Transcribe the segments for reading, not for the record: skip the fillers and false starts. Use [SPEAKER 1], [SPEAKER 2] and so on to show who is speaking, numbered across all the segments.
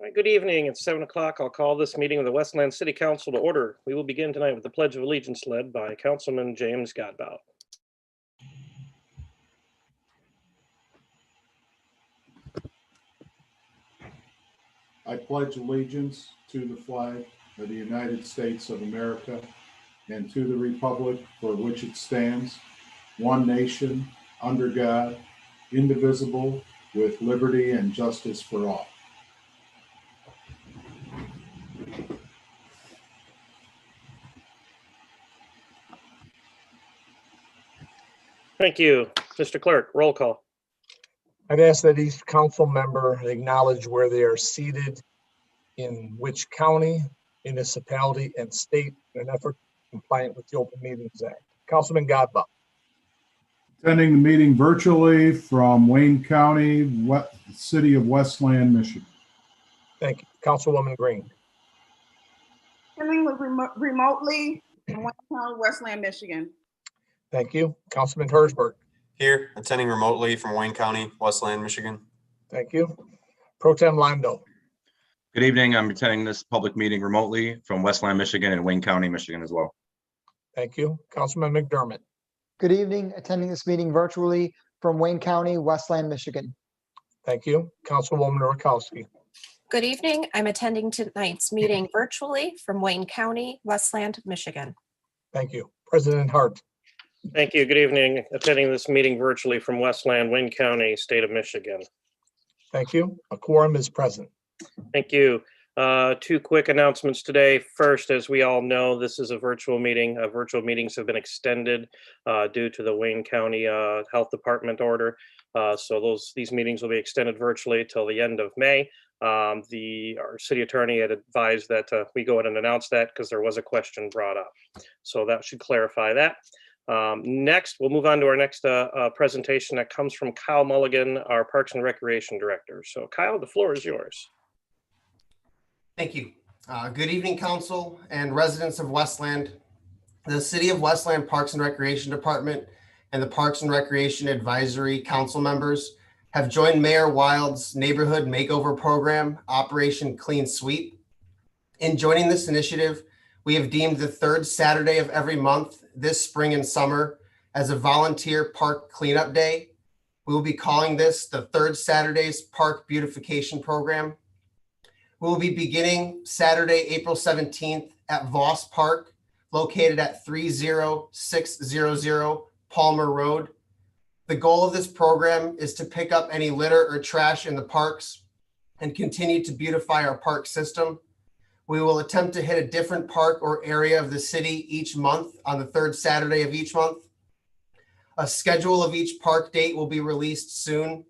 [SPEAKER 1] All right, good evening. It's 7 o'clock. I'll call this meeting of the Westland City Council to order. We will begin tonight with the Pledge of Allegiance led by Councilman James Godbout.
[SPEAKER 2] I pledge allegiance to the flag of the United States of America and to the republic for which it stands, one nation, under God, indivisible, with liberty and justice for all.
[SPEAKER 1] Thank you. Mr. Clerk, roll call.
[SPEAKER 3] I'd ask that each council member acknowledge where they are seated, in which county, municipality, and state in an effort compliant with the Open Meetings Act. Councilman Godbout.
[SPEAKER 2] Attending the meeting virtually from Wayne County, City of Westland, Michigan.
[SPEAKER 3] Thank you. Councilwoman Green.
[SPEAKER 4] Attending remotely in Wayne County, Westland, Michigan.
[SPEAKER 3] Thank you. Councilman Herzberg.
[SPEAKER 5] Here, attending remotely from Wayne County, Westland, Michigan.
[SPEAKER 3] Thank you. Pro Tem Londo.
[SPEAKER 6] Good evening. I'm attending this public meeting remotely from Westland, Michigan and Wayne County, Michigan as well.
[SPEAKER 3] Thank you. Councilman McDermott.
[SPEAKER 7] Good evening. Attending this meeting virtually from Wayne County, Westland, Michigan.
[SPEAKER 3] Thank you. Councilwoman Orkowski.
[SPEAKER 8] Good evening. I'm attending tonight's meeting virtually from Wayne County, Westland, Michigan.
[SPEAKER 3] Thank you. President Hart.
[SPEAKER 1] Thank you. Good evening. Attending this meeting virtually from Westland, Wayne County, state of Michigan.
[SPEAKER 3] Thank you. A quorum is present.
[SPEAKER 1] Thank you. Two quick announcements today. First, as we all know, this is a virtual meeting. Virtual meetings have been extended due to the Wayne County Health Department order. So these meetings will be extended virtually till the end of May. Our city attorney had advised that we go ahead and announce that because there was a question brought up. So that should clarify that. Next, we'll move on to our next presentation that comes from Kyle Mulligan, our Parks and Recreation Director. So Kyle, the floor is yours.
[SPEAKER 9] Thank you. Good evening, council and residents of Westland. The City of Westland Parks and Recreation Department and the Parks and Recreation Advisory Council members have joined Mayor Wild's neighborhood makeover program, Operation Clean Sweep. In joining this initiative, we have deemed the third Saturday of every month this spring and summer as a volunteer park cleanup day. We will be calling this the Third Saturday's Park Beautification Program. We will be beginning Saturday, April 17th at Voss Park, located at 30600 Palmer Road. The goal of this program is to pick up any litter or trash in the parks and continue to beautify our park system. We will attempt to hit a different park or area of the city each month on the third Saturday of each month. A schedule of each park date will be released soon.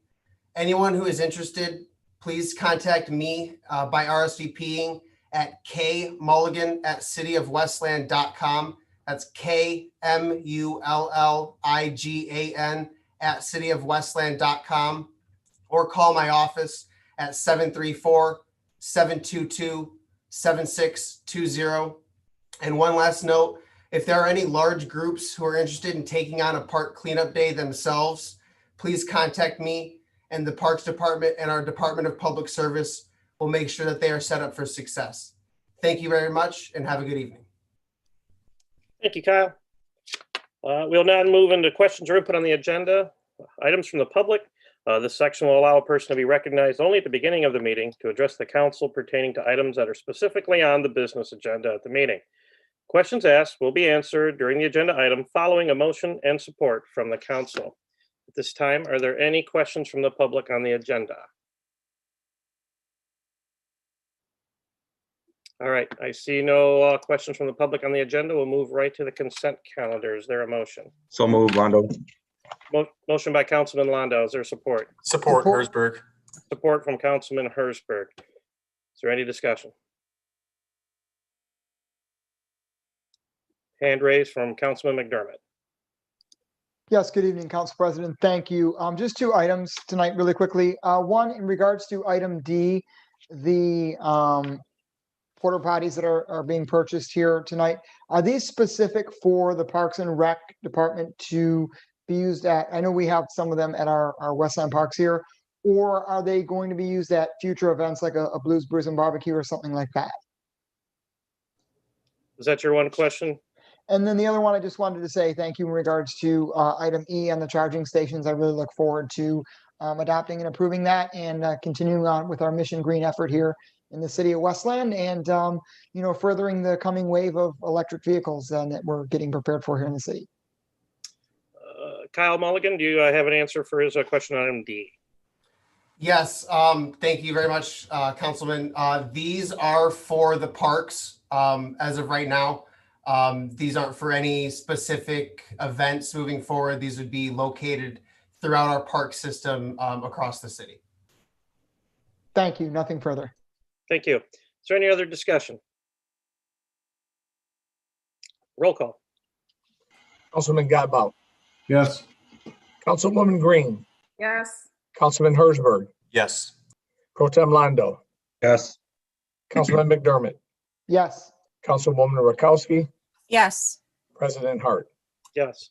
[SPEAKER 9] Anyone who is interested, please contact me by RSVPing at kmulligan@cityofwestland.com. That's KMULLIGAN@cityofwestland.com, or call my office at 734-722-7620. And one last note, if there are any large groups who are interested in taking on a park cleanup day themselves, please contact me, and the Parks Department and our Department of Public Service will make sure that they are set up for success. Thank you very much and have a good evening.
[SPEAKER 1] Thank you, Kyle. We'll now move into questions or input on the agenda. Items from the public. This section will allow a person to be recognized only at the beginning of the meeting to address the council pertaining to items that are specifically on the business agenda at the meeting. Questions asked will be answered during the agenda item following a motion and support from the council. At this time, are there any questions from the public on the agenda? All right, I see no questions from the public on the agenda. We'll move right to the consent calendar. Is there a motion?
[SPEAKER 6] So move, Londo.
[SPEAKER 1] Motion by Councilman Londo. Is there support?
[SPEAKER 5] Support, Herzberg.
[SPEAKER 1] Support from Councilman Herzberg. Is there any discussion? Hand raised from Councilman McDermott.
[SPEAKER 7] Yes, good evening, Council President. Thank you. Just two items tonight really quickly. One, in regards to item D, the porta potties that are being purchased here tonight, are these specific for the Parks and Rec Department to be used at? I know we have some of them at our Westland parks here. or are they going to be used at future events like a Blues Brews and Barbecue or something like that?
[SPEAKER 1] Is that your one question?
[SPEAKER 7] And then the other one, I just wanted to say thank you in regards to item E on the charging stations. I really look forward to adopting and approving that and continuing on with our Mission Green effort here in the city of Westland and, furthering the coming wave of electric vehicles that we're getting prepared for here in the city.
[SPEAKER 1] Kyle Mulligan, do you have an answer for his question on item D?
[SPEAKER 9] Yes, thank you very much, Councilman. These are for the parks as of right now. These aren't for any specific events moving forward. These would be located throughout our park system across the city.
[SPEAKER 7] Thank you. Nothing further.
[SPEAKER 1] Thank you. Is there any other discussion? Roll call.
[SPEAKER 3] Councilman Godbout,
[SPEAKER 2] Yes.
[SPEAKER 3] Councilwoman Green,
[SPEAKER 4] Yes.
[SPEAKER 3] Councilman Herzberg,
[SPEAKER 5] Yes.
[SPEAKER 3] Pro Tem Londo,
[SPEAKER 6] Yes.
[SPEAKER 3] Councilman McDermott,
[SPEAKER 7] Yes.
[SPEAKER 3] Councilwoman Rakowski,
[SPEAKER 8] Yes.
[SPEAKER 3] President Hart.
[SPEAKER 1] Yes.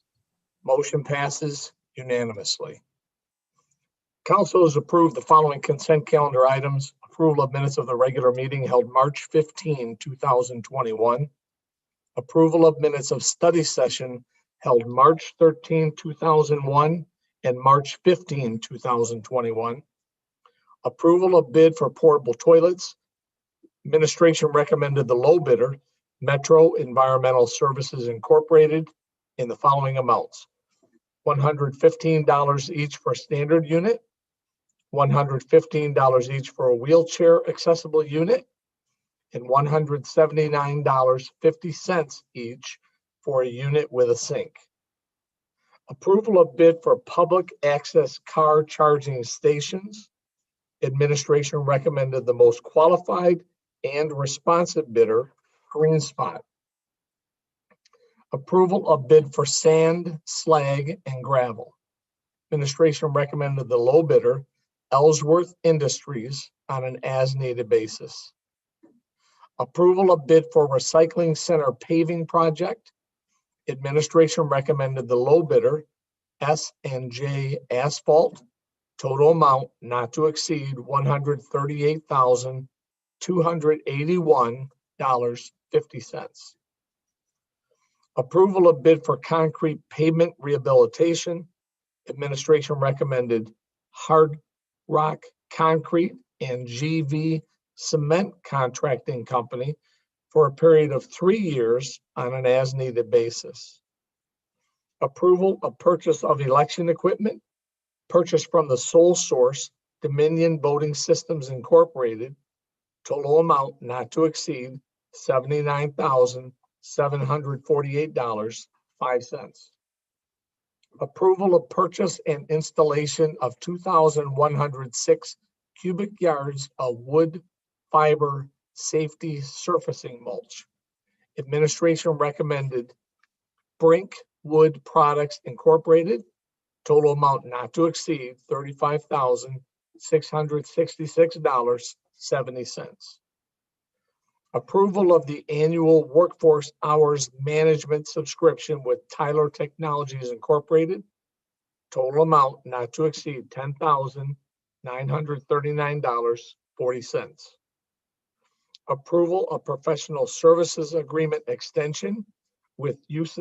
[SPEAKER 3] Motion passes unanimously. Council has approved the following consent calendar items. Approval of minutes of the regular meeting held March 15, 2021. Approval of minutes of study session held March 13, 2001 and March 15, 2021. Approval of bid for portable toilets. Administration recommended the low bidder, Metro Environmental Services Incorporated, in the following amounts: $115 each for a standard unit, $115 each for a wheelchair accessible unit, and $179.50 each for a unit with a sink. Approval of bid for public access car charging stations. Administration recommended the most qualified and responsive bidder, Green Spot. Approval of bid for sand, slag, and gravel. Administration recommended the low bidder, Ellsworth Industries, on an as-needed basis. Approval of bid for recycling center paving project. Administration recommended the low bidder, S&J Asphalt. Total amount not to exceed $138,281.50. Approval of bid for concrete pavement rehabilitation. Administration recommended Hard Rock Concrete and GV Cement Contracting Company for a period of 3 years on an as-needed basis. Approval of purchase of election equipment purchased from the sole source Dominion Voting Systems Incorporated. Total amount not to exceed $79,748.05. Approval of purchase and installation of 2,106 cubic yards of wood fiber safety surfacing mulch. Administration recommended Brink Wood Products Incorporated. Total amount not to exceed $35,666.70. Approval of the annual workforce hours management subscription with Tyler Technologies Incorporated. Total amount not to exceed $10,939.40. Approval of professional services agreement extension with Youth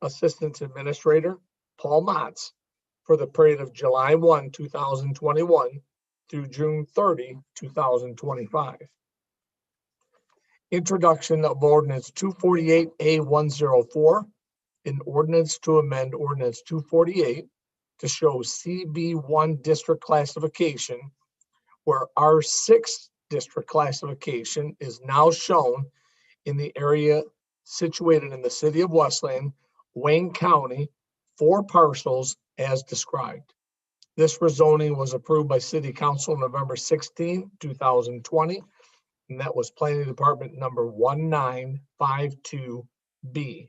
[SPEAKER 3] Assistance Administrator Paul Motz for the period of July 1, 2021 through June 30, 2025. Introduction of ordinance 248A104, an ordinance to amend ordinance 248 to show CB1 district classification, where R6 district classification is now shown in the area situated in the city of Westland, Wayne County, 4 parcels as described. This rezoning was approved by City Council November 16, 2020, and that was Planning Department number 1952B.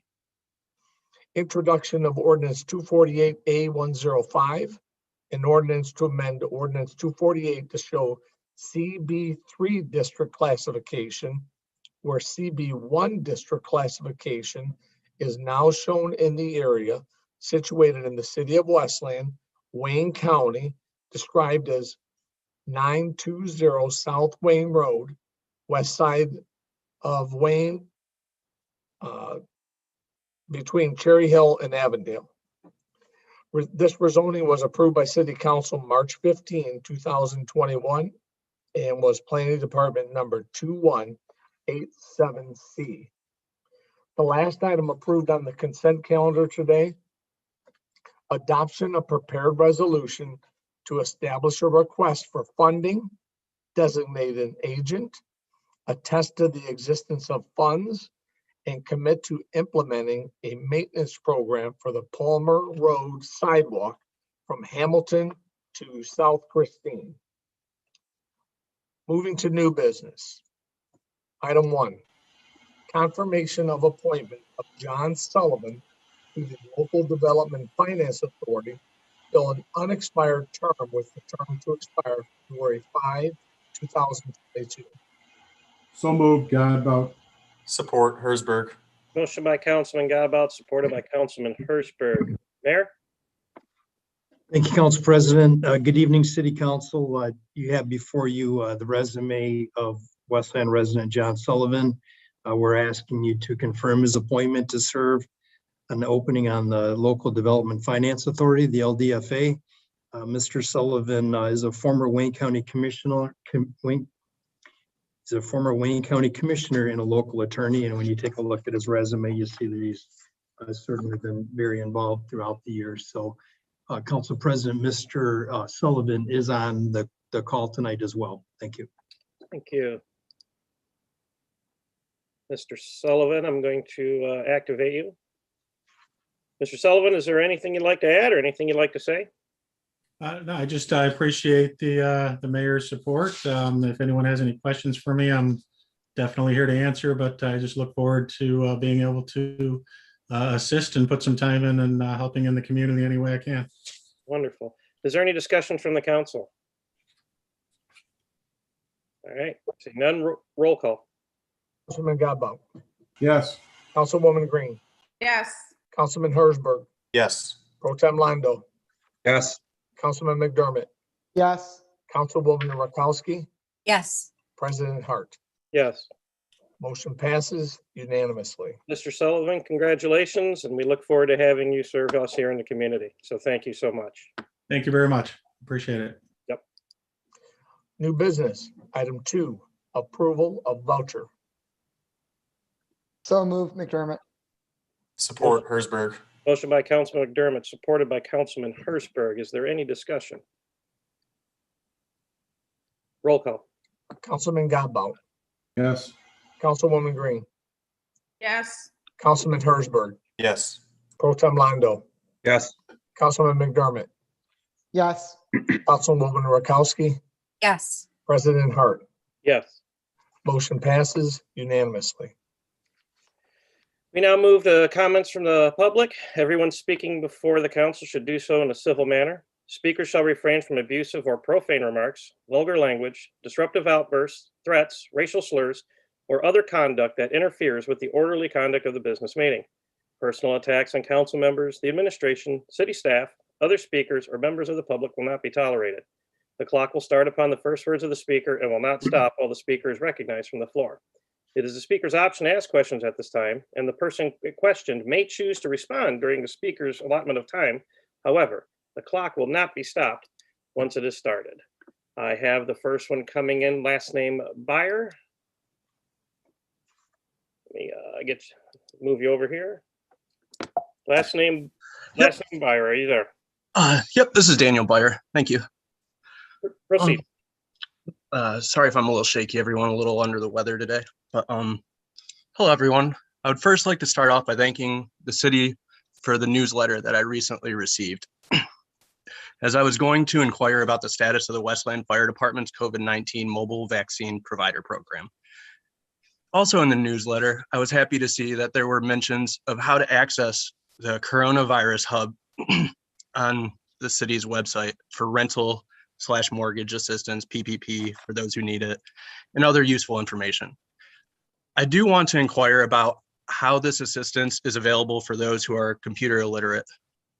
[SPEAKER 3] Introduction of ordinance 248A105, an ordinance to amend ordinance 248 to show CB3 district classification, where CB1 district classification is now shown in the area situated in the city of Westland, Wayne County, described as 920 South Wayne Road, west side of Wayne, between Cherry Hill and Avondale. This rezoning was approved by City Council March 15, 2021, and was Planning Department number 2187C. The last item approved on the consent calendar today, adoption of prepared resolution to establish a request for funding, designate an agent, attest to the existence of funds, and commit to implementing a maintenance program for the Palmer Road sidewalk from Hamilton to South Christine. Moving to new business. Item 1, confirmation of appointment of John Sullivan to the Local Development Finance Authority, fill an unexpired term with the term to expire February 5, 2022.
[SPEAKER 2] So moved, Godbout.
[SPEAKER 5] Support Herzberg.
[SPEAKER 1] Motion by Councilman Godbout, supported by Councilman Herzberg. Mayor?
[SPEAKER 10] Thank you, Council President. Good evening, City Council. You have before you the resume of Westland resident John Sullivan. We're asking you to confirm his appointment to serve an opening on the Local Development Finance Authority, the LDFA. Mr. Sullivan is a former Wayne County Commissioner. He's a former Wayne County Commissioner and a local attorney. And when you take a look at his resume, you see that he's certainly been very involved throughout the years. So, Council President, Mr. Sullivan is on the call tonight as well. Thank you.
[SPEAKER 1] Thank you. Mr. Sullivan, I'm going to activate you. Mr. Sullivan, is there anything you'd like to add or anything you'd like to say?
[SPEAKER 11] No, I appreciate the mayor's support. If anyone has any questions for me, I'm definitely here to answer, but I just look forward to being able to assist and put some time in and helping in the community any way I can.
[SPEAKER 1] Wonderful. Is there any discussion from the council? All right, see none, roll call.
[SPEAKER 3] Councilman Godbout,
[SPEAKER 2] Yes.
[SPEAKER 3] Councilwoman Green,
[SPEAKER 4] Yes.
[SPEAKER 3] Councilman Herzberg,
[SPEAKER 5] Yes.
[SPEAKER 3] Pro Tem Londo,
[SPEAKER 6] Yes.
[SPEAKER 3] Councilman McDermott,
[SPEAKER 7] yes,
[SPEAKER 3] Councilwoman Rakowski,
[SPEAKER 8] Yes.
[SPEAKER 3] President Hart.
[SPEAKER 1] Yes.
[SPEAKER 3] Motion passes unanimously.
[SPEAKER 1] Mr. Sullivan, congratulations, and we look forward to having you serve us here in the community. So thank you so much.
[SPEAKER 11] Thank you very much. Appreciate it.
[SPEAKER 1] Yep.
[SPEAKER 3] New business, item 2, approval of voucher.
[SPEAKER 7] so moved, McDermott.
[SPEAKER 5] Support Herzberg.
[SPEAKER 1] Motion by Councilman McDermott, supported by Councilman Herzberg. Is there any discussion? Roll call.
[SPEAKER 3] Councilman Godbout,
[SPEAKER 2] Yes.
[SPEAKER 3] Councilwoman Green,
[SPEAKER 4] Yes.
[SPEAKER 3] Councilman Herzberg,
[SPEAKER 5] Yes.
[SPEAKER 3] Pro Tem Londo,
[SPEAKER 6] Yes.
[SPEAKER 3] Councilman McDermott,
[SPEAKER 7] Yes,
[SPEAKER 3] Councilwoman Rakowski,
[SPEAKER 8] Yes.
[SPEAKER 3] President Hart.
[SPEAKER 1] Yes.
[SPEAKER 3] Motion passes unanimously.
[SPEAKER 1] We now move to comments from the public. Everyone speaking before the council should do so in a civil manner. Speakers shall refrain from abusive or profane remarks, vulgar language, disruptive outbursts, threats, racial slurs, or other conduct that interferes with the orderly conduct of the business meeting. Personal attacks on council members, the administration, city staff, other speakers, or members of the public will not be tolerated. The clock will start upon the first words of the speaker and will not stop while the speaker is recognized from the floor. It is the speaker's option to ask questions at this time, and the person questioned may choose to respond during the speaker's allotment of time. However, the clock will not be stopped once it is started. I have the first one coming in, last name Byer. Let me move you over here. Last name Byer, are you there?
[SPEAKER 12] Yep, this is Daniel Byer. Thank you.
[SPEAKER 1] Proceed.
[SPEAKER 12] Sorry if I'm a little shaky, everyone, a little under the weather today. But hello, everyone. I would first like to start off by thanking the city for the newsletter that I recently received. As I was going to inquire about the status of the Westland Fire Department's COVID-19 mobile vaccine provider program. Also in the newsletter, I was happy to see that there were mentions of how to access the coronavirus hub on the city's website for rental/mortgage assistance, PPP, for those who need it, and other useful information. I do want to inquire about how this assistance is available for those who are computer illiterate.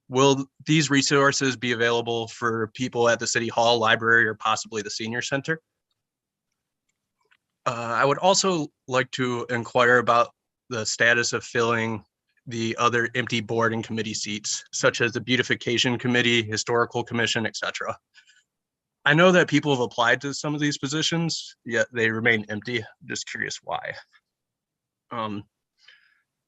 [SPEAKER 12] Will these resources be available for people at the City Hall, library, or possibly the senior center? I would also like to inquire about the status of filling the other empty board and committee seats, such as the beautification committee, historical commission, etc. I know that people have applied to some of these positions, yet they remain empty. I'm just curious why.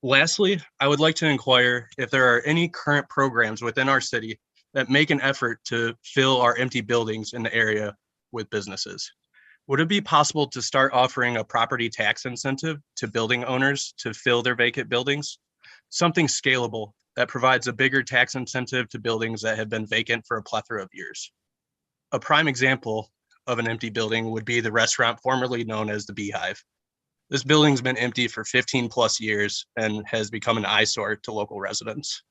[SPEAKER 12] Lastly, I would like to inquire if there are any current programs within our city that make an effort to fill our empty buildings in the area with businesses. Would it be possible to start offering a property tax incentive to building owners to fill their vacant buildings? Something scalable that provides a bigger tax incentive to buildings that have been vacant for a plethora of years. A prime example of an empty building would be the restaurant formerly known as the Beehive. This building's been empty for 15 plus years and has become an eyesore to local residents.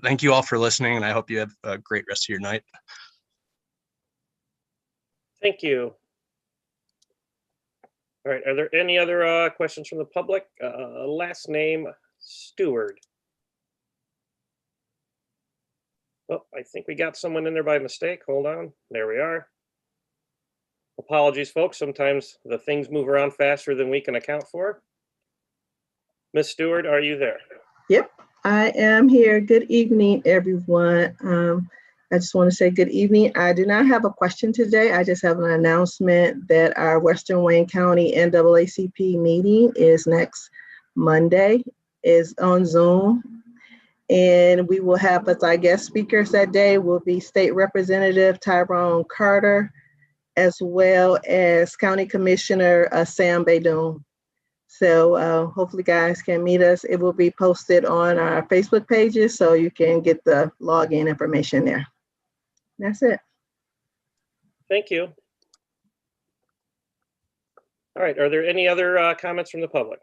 [SPEAKER 12] Thank you all for listening, and I hope you have a great rest of your night.
[SPEAKER 1] Thank you. All right, are there any other questions from the public? Last name, Stewart. Oh, I think we got someone in there by mistake. Hold on. There we are. Apologies, folks. Sometimes the things move around faster than we can account for. Miss Stewart, are you there?
[SPEAKER 13] Yep, I am here. Good evening, everyone. I just want to say good evening. I do not have a question today. I just have an announcement that our Western Wayne County NAACP meeting is next Monday, is on Zoom. And we will have as our guest speakers that day will be State Representative Tyrone Carter, as well as County Commissioner Sam Baydoun. So hopefully guys can meet us. It will be posted on our Facebook pages, so you can get the login information there. That's it.
[SPEAKER 1] Thank you. All right, are there any other comments from the public?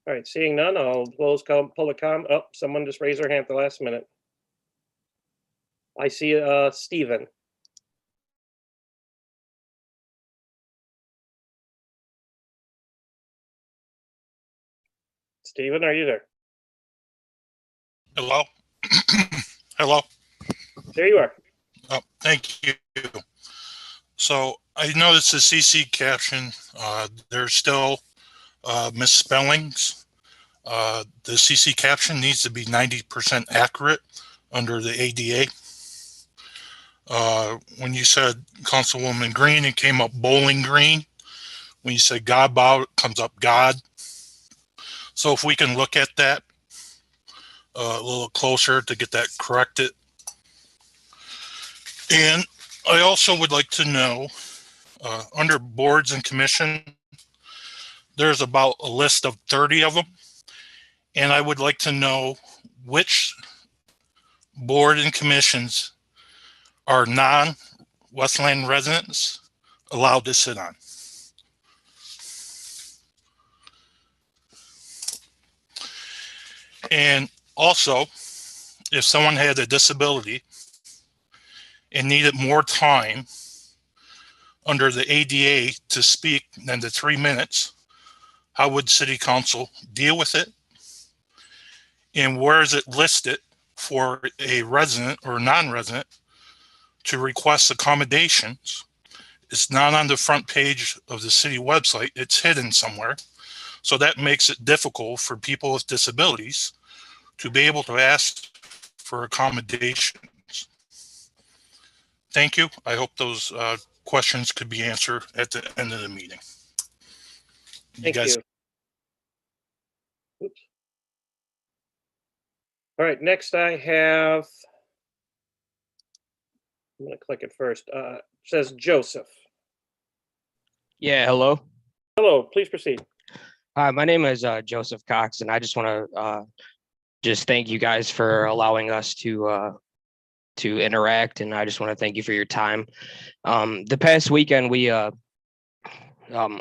[SPEAKER 1] All right, seeing none, I'll close public comment. Oh, someone just raised their hand at the last minute. I see Stephen. Stephen, are you there?
[SPEAKER 14] Hello? Hello?
[SPEAKER 1] There you are.
[SPEAKER 14] Oh, thank you. So I noticed the CC caption, there's still misspellings. The CC caption needs to be 90% accurate under the ADA. When you said Councilwoman Green, it came up Bowling Green. When you said God bow, it comes up God. So if we can look at that a little closer to get that corrected. And I also would like to know, under boards and commission, there's about a list of 30 of them. And I would like to know which board and commissions are non-Westland residents allowed to sit on. And also, if someone had a disability and needed more time under the ADA to speak than the 3 minutes, how would City Council deal with it? And where is it listed for a resident or non-resident to request accommodations? It's not on the front page of the city website. It's hidden somewhere. So that makes it difficult for people with disabilities to be able to ask for accommodations. Thank you. I hope those questions could be answered at the end of the meeting.
[SPEAKER 1] Thank you. Oops. All right, next I have, I'm gonna click it first. It says Joseph.
[SPEAKER 15] Yeah, hello.
[SPEAKER 1] Hello, please proceed.
[SPEAKER 15] Hi, my name is Joseph Cox, and I just want to just thank you guys for allowing us to interact, and I just want to thank you for your time. The past weekend, we all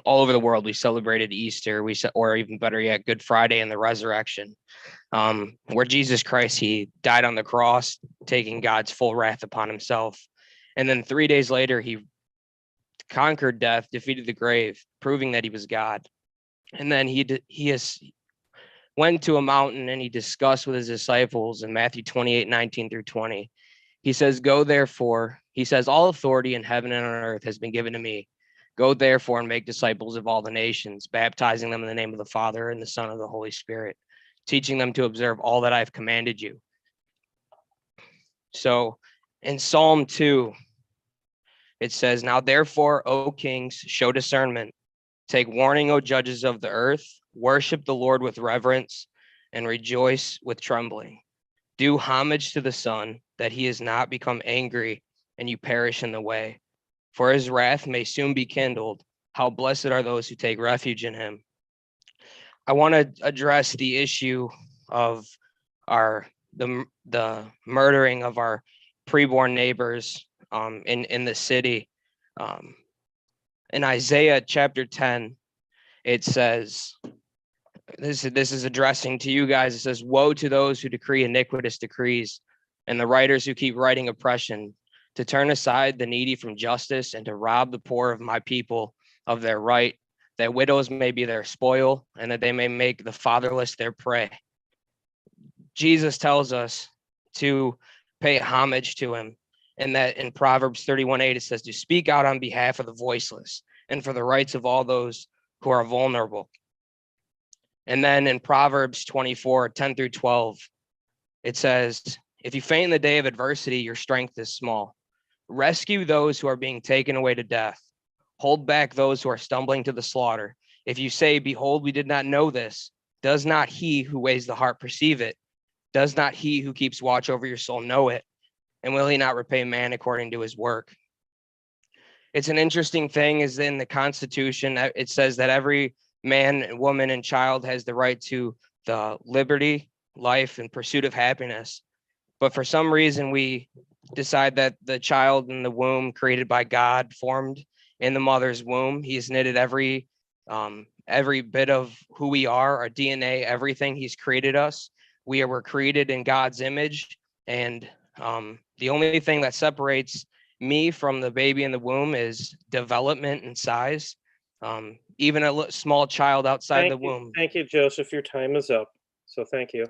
[SPEAKER 15] over the world, we celebrated Easter, or even better yet, Good Friday and the resurrection, where Jesus Christ, he died on the cross, taking God's full wrath upon himself. And then 3 days later, he conquered death, defeated the grave, proving that he was God. And then he went to a mountain and he discussed with his disciples in Matthew 28:19-20. He says, go therefore, he says, all authority in heaven and on earth has been given to me. Go therefore and make disciples of all the nations, baptizing them in the name of the Father and the Son and the Holy Spirit, teaching them to observe all that I've commanded you. So in Psalm 2, it says, now therefore, O kings, show discernment. Take warning, O judges of the earth. Worship the Lord with reverence and rejoice with trembling. Do homage to the Son, that he is not become angry and you perish in the way. For his wrath may soon be kindled. How blessed are those who take refuge in him. I want to address the issue of the murdering of our preborn neighbors in the city. In Isaiah chapter 10, it says, this is addressing to you guys. It says, woe to those who decree iniquitous decrees and the writers who keep writing oppression, to turn aside the needy from justice and to rob the poor of my people of their right, that widows may be their spoil and that they may make the fatherless their prey. Jesus tells us to pay homage to him, and that in Proverbs 31:8, it says to speak out on behalf of the voiceless and for the rights of all those who are vulnerable. And then in Proverbs 24:10-12, it says, if you faint in the day of adversity, your strength is small. Rescue those who are being taken away to death. Hold back those who are stumbling to the slaughter. If you say, behold, we did not know this, does not he who weighs the heart perceive it? Does not he who keeps watch over your soul know it? And will he not repay man according to his work? It's an interesting thing is in the Constitution, it says that every man, woman, and child has the right to the liberty, life, and pursuit of happiness. But for some reason, we decide that the child in the womb created by God, formed in the mother's womb, he's knitted every bit of who we are, our DNA, everything. He's created us. We were created in God's image. And the only thing that separates me from the baby in the womb is development and size. Even a small child outside the womb.
[SPEAKER 1] Thank you, Joseph. Your time is up. So thank you.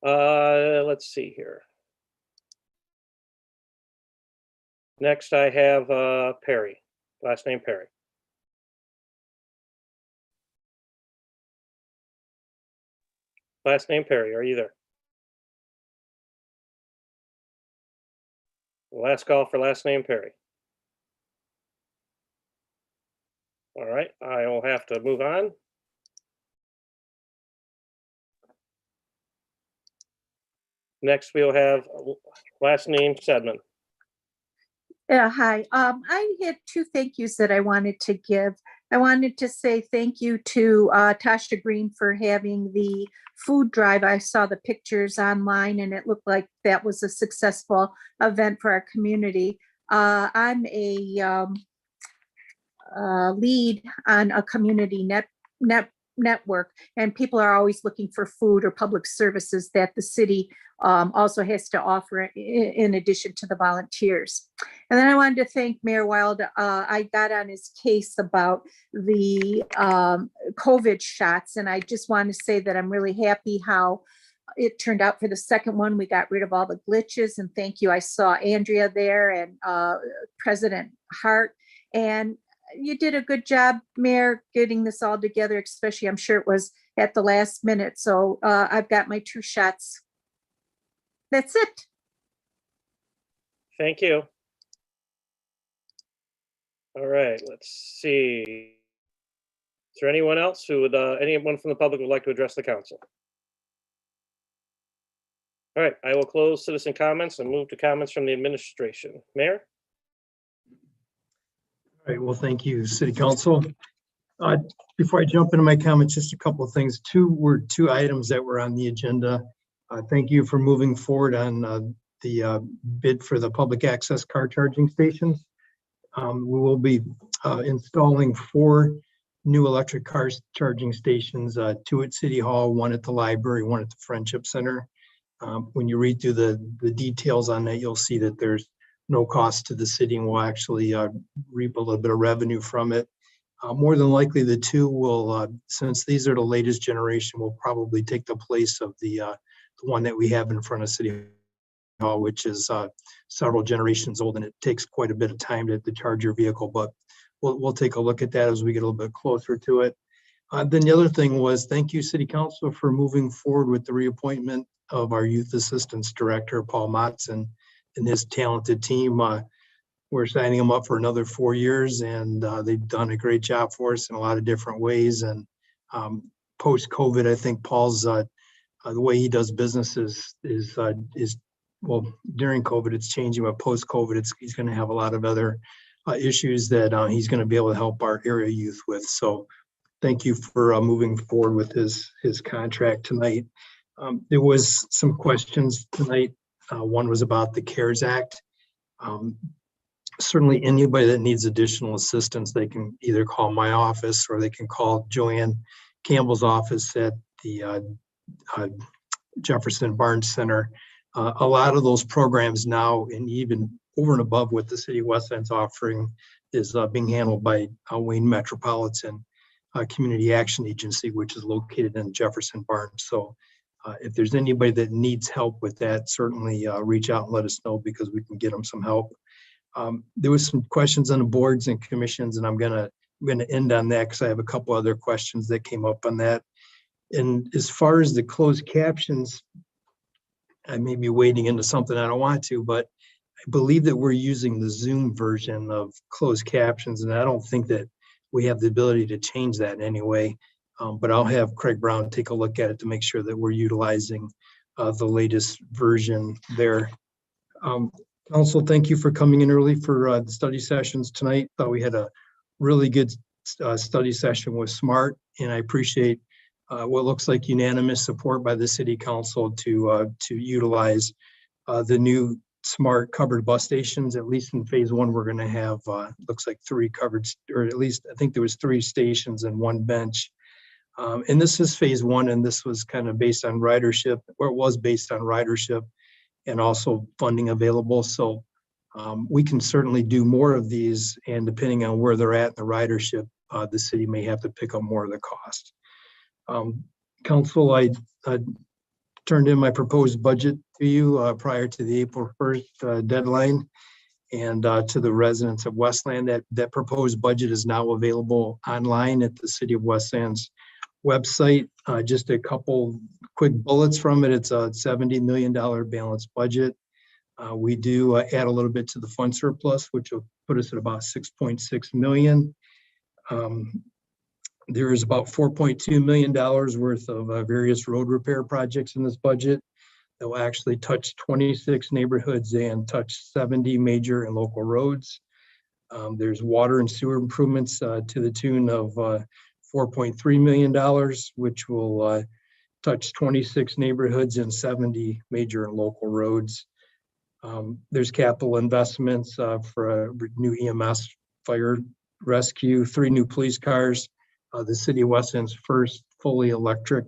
[SPEAKER 1] Let's see here. Next, I have Perry, last name Perry. Last name Perry, are you there? Last call for last name Perry. All right, I will have to move on. Next, we'll have last name Sedman.
[SPEAKER 16] Yeah, hi. I had two thank yous that I wanted to give. I wanted to say thank you to Tasha Green for having the food drive. I saw the pictures online and it looked like that was a successful event for our community. I'm a lead on a community network, and people are always looking for food or public services that the city also has to offer in addition to the volunteers. And then I wanted to thank Mayor Wild. I got on his case about the COVID shots, and I just want to say that I'm really happy how it turned out for the second one. We got rid of all the glitches, and thank you. I saw Andrea there and President Hart, and you did a good job, Mayor, getting this all together, especially I'm sure it was at the last minute. So I've got my 2 shots. That's it.
[SPEAKER 1] Thank you. All right, let's see. Is there anyone else who would, anyone from the public would like to address the council? All right, I will close citizen comments and move to comments from the administration. Mayor?
[SPEAKER 10] All right, well, thank you, City Council. Before I jump into my comments, just a couple of things. 2 items that were on the agenda. Thank you for moving forward on the bid for the public access car charging stations. We will be installing 4 new electric car charging stations, 2 at City Hall, 1 at the library, 1 at the Friendship Center. When you read through the details on that, you'll see that there's no cost to the city and we'll actually reap a little bit of revenue from it. More than likely, the two will, since these are the latest generation, will probably take the place of the one that we have in front of City Hall, which is several generations old, and it takes quite a bit of time to charge your vehicle. But we'll take a look at that as we get a little bit closer to it. Then the other thing was, thank you, City Council, for moving forward with the reappointment of our Youth Assistance Director, Paul Motson, and his talented team. We're signing them up for another 4 years, and they've done a great job for us in a lot of different ways. And post-COVID, I think Paul's the way he does business is well, during COVID it's changing, but post-COVID he's going to have a lot of other issues that he's going to be able to help our area youth with. So thank you for moving forward with his contract tonight. There was some questions tonight. One was about the CARES Act. Certainly anybody that needs additional assistance, they can either call my office or they can call Joanne Campbell's office at the Jefferson Barnes Center. A lot of those programs now, and even over and above what the City of Westland's offering, is being handled by Wayne Metropolitan Community Action Agency, which is located in Jefferson Barnes. So if there's anybody that needs help with that, certainly reach out and let us know, because we can get them some help. There was some questions on the boards and commissions, and I'm gonna end on that because I have a couple other questions that came up on that. And as far as the closed captions, I may be wading into something I don't want to, but I believe that we're using the Zoom version of closed captions, and I don't think that we have the ability to change that in any way. But I'll have Craig Brown take a look at it to make sure that we're utilizing the latest version there. Council, thank you for coming in early for the study sessions tonight. Thought we had a really good study session with SMART, and I appreciate what looks like unanimous support by the City Council to utilize the new SMART covered bus stations. At least in phase one, we're going to have looks like 3 covered, or at least I think there was 3 stations and 1 bench. And this is phase one, and this was kind of based on ridership, or it was based on ridership and also funding available. So we can certainly do more of these, and depending on where they're at in the ridership, the city may have to pick up more of the cost. Council, I turned in my proposed budget to you prior to the April 1st deadline, and to the residents of Westland. That proposed budget is now available online at the City of Westland's website. Just a couple quick bullets from it. It's a $70 million balanced budget. We do add a little bit to the fund surplus, which will put us at about 6.6 million. There is about $4.2 million worth of various road repair projects in this budget that will actually touch 26 neighborhoods and touch 70 major and local roads. There's water and sewer improvements to the tune of $4.3 million, which will touch 26 neighborhoods and 70 major and local roads. There's capital investments for a new EMS, fire rescue, 3 new police cars, the City of Westland's first fully electric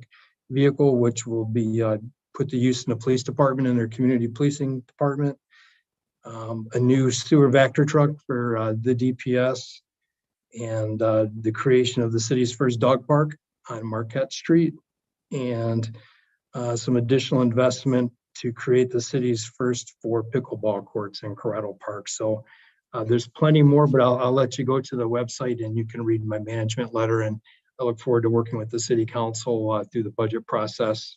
[SPEAKER 10] vehicle, which will be put to use in the police department and their community policing department, a new sewer vector truck for the DPS, and the creation of the city's first dog park on Marquette Street, and some additional investment to create the city's first 4 pickleball courts in Corrado Park. So there's plenty more, but I'll let you go to the website and you can read my management letter, and I look forward to working with the City Council through the budget process.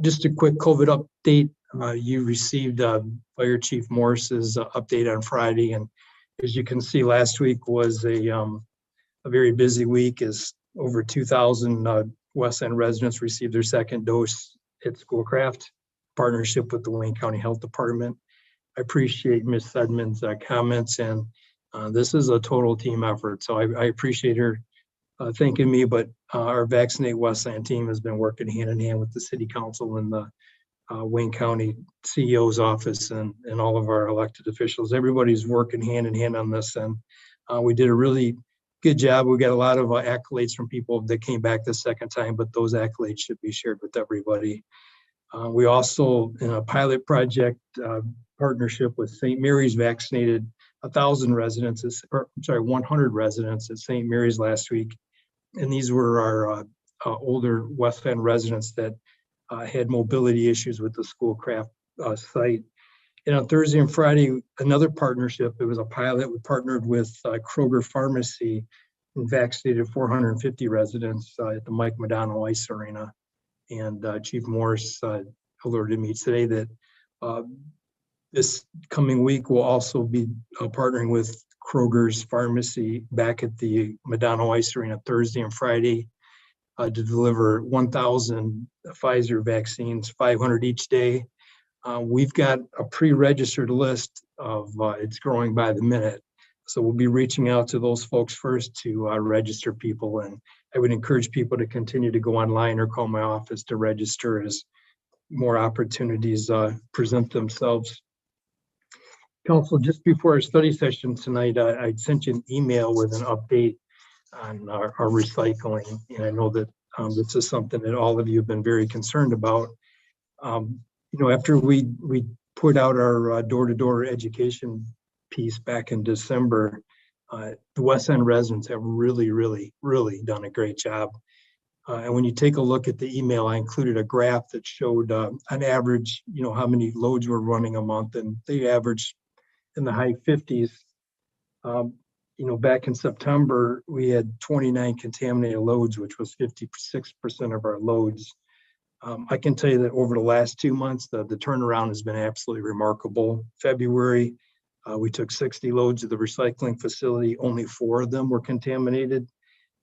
[SPEAKER 10] Just a quick COVID update. You received Fire Chief Morris's update on Friday, and as you can see, last week was a very busy week, as over 2,000 Westland residents received their 2nd dose at Schoolcraft, partnership with the Wayne County Health Department. I appreciate Ms. Sedman's comments, and this is a total team effort. So I appreciate her thanking me, but our Vaccinate Westland team has been working hand in hand with the City Council and the Wayne County CEO's office and all of our elected officials. Everybody's working hand in hand on this, and we did a really good job. We got a lot of accolades from people that came back the 2nd time, but those accolades should be shared with everybody. We also, in a pilot project partnership with St. Mary's, vaccinated 1,000 residents, or I'm sorry, 100 residents at St. Mary's last week. And these were our older Westland residents that had mobility issues with the Schoolcraft site. And on Thursday and Friday, another partnership, it was a pilot. We partnered with Kroger Pharmacy and vaccinated 450 residents at the Mike Madonna Ice Arena. And Chief Morris alerted me today that this coming week we'll also be partnering with Kroger's Pharmacy back at the Madonna Ice Arena Thursday and Friday to deliver 1,000 Pfizer vaccines, 500 each day. We've got a pre-registered list of, it's growing by the minute. So we'll be reaching out to those folks first to register people. And I would encourage people to continue to go online or call my office to register as more opportunities present themselves. Council, just before our study session tonight, I sent you an email with an update on our recycling. And I know that this is something that all of you have been very concerned about. You know, after we put out our door-to-door education piece back in December, the West End residents have really done a great job. And when you take a look at the email, I included a graph that showed on average, you know, how many loads we're running a month, and they average in the high 50s. You know, back in September, we had 29 contaminated loads, which was 56% of our loads. I can tell you that over the last 2 months, the turnaround has been absolutely remarkable. February, we took 60 loads to the recycling facility. Only 4 of them were contaminated.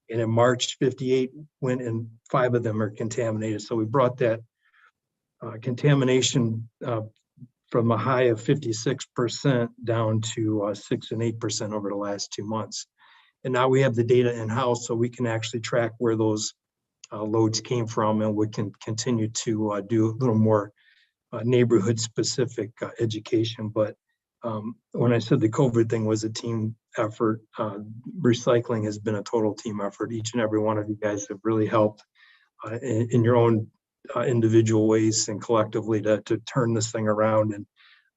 [SPEAKER 10] And in March, 58 went and 5 of them are contaminated. So we brought that contamination from a high of 56% down to 6 and 8% over the last 2 months. And now we have the data in-house, so we can actually track where those loads came from, and we can continue to do a little more neighborhood specific education. But when I said the COVID thing was a team effort, recycling has been a total team effort. Each and every one of you guys have really helped in your own individual ways and collectively to turn this thing around. And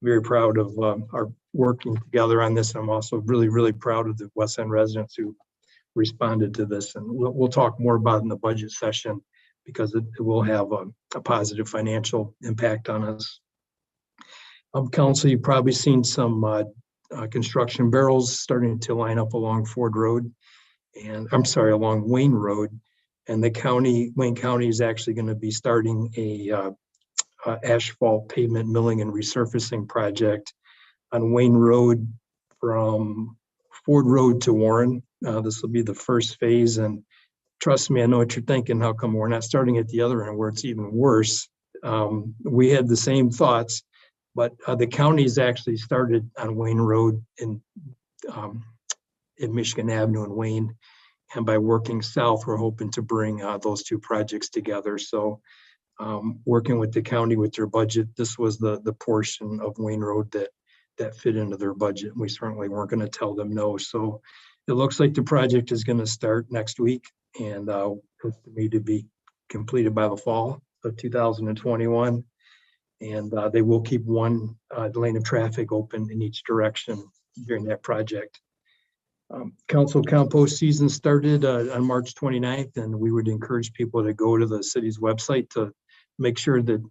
[SPEAKER 10] very proud of our working together on this. I'm also really proud of the West End residents who responded to this, and we'll talk more about it in the budget session because it will have a positive financial impact on us. Council, you've probably seen some construction barrels starting to line up along Ford Road, and I'm sorry, along Wayne Road. And the county, Wayne County, is actually going to be starting a asphalt pavement milling and resurfacing project on Wayne Road from Ford Road to Warren. This will be the first phase, and trust me, I know what you're thinking. How come we're not starting at the other end where it's even worse? We had the same thoughts, but the county's actually started on Wayne Road in Michigan Avenue in Wayne. And by working south, we're hoping to bring those 2 projects together. So working with the county with their budget, this was the portion of Wayne Road that fit into their budget. We certainly weren't going to tell them no. So it looks like the project is going to start next week and estimated to be completed by the fall of 2021. And they will keep 1 lane of traffic open in each direction during that project. Council compost season started on March 29th, and we would encourage people to go to the city's website to make sure that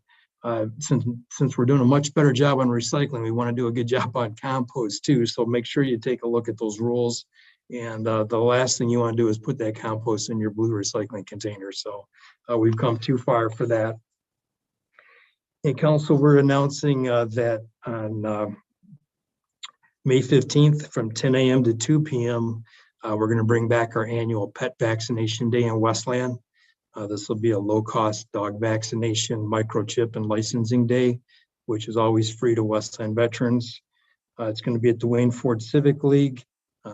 [SPEAKER 10] since we're doing a much better job on recycling, we want to do a good job on compost too. So make sure you take a look at those rules. And the last thing you want to do is put that compost in your blue recycling container. So we've come too far for that. And council, we're announcing that on May 15th from 10 a.m. to 2 p.m., we're going to bring back our annual pet vaccination day in Westland. This will be a low-cost dog vaccination, microchip, and licensing day, which is always free to Westland veterans. It's going to be at the Wayne Ford Civic League.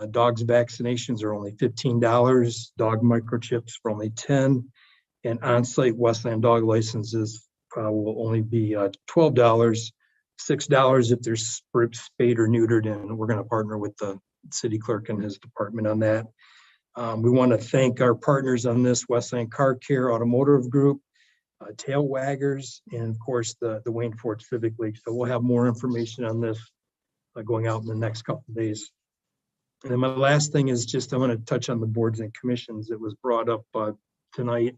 [SPEAKER 10] Dogs vaccinations are only $15. Dog microchips for only $10. And on-site Westland dog licenses will only be $12, $6 if they're spayed or neutered, and we're going to partner with the city clerk and his department on that. We want to thank our partners on this, Westland Car Care Automotive Group, Tail Waggers, and of course the Wayne Ford Civic League. So we'll have more information on this going out in the next couple of days. And then my last thing is just, I want to touch on the boards and commissions that was brought up tonight.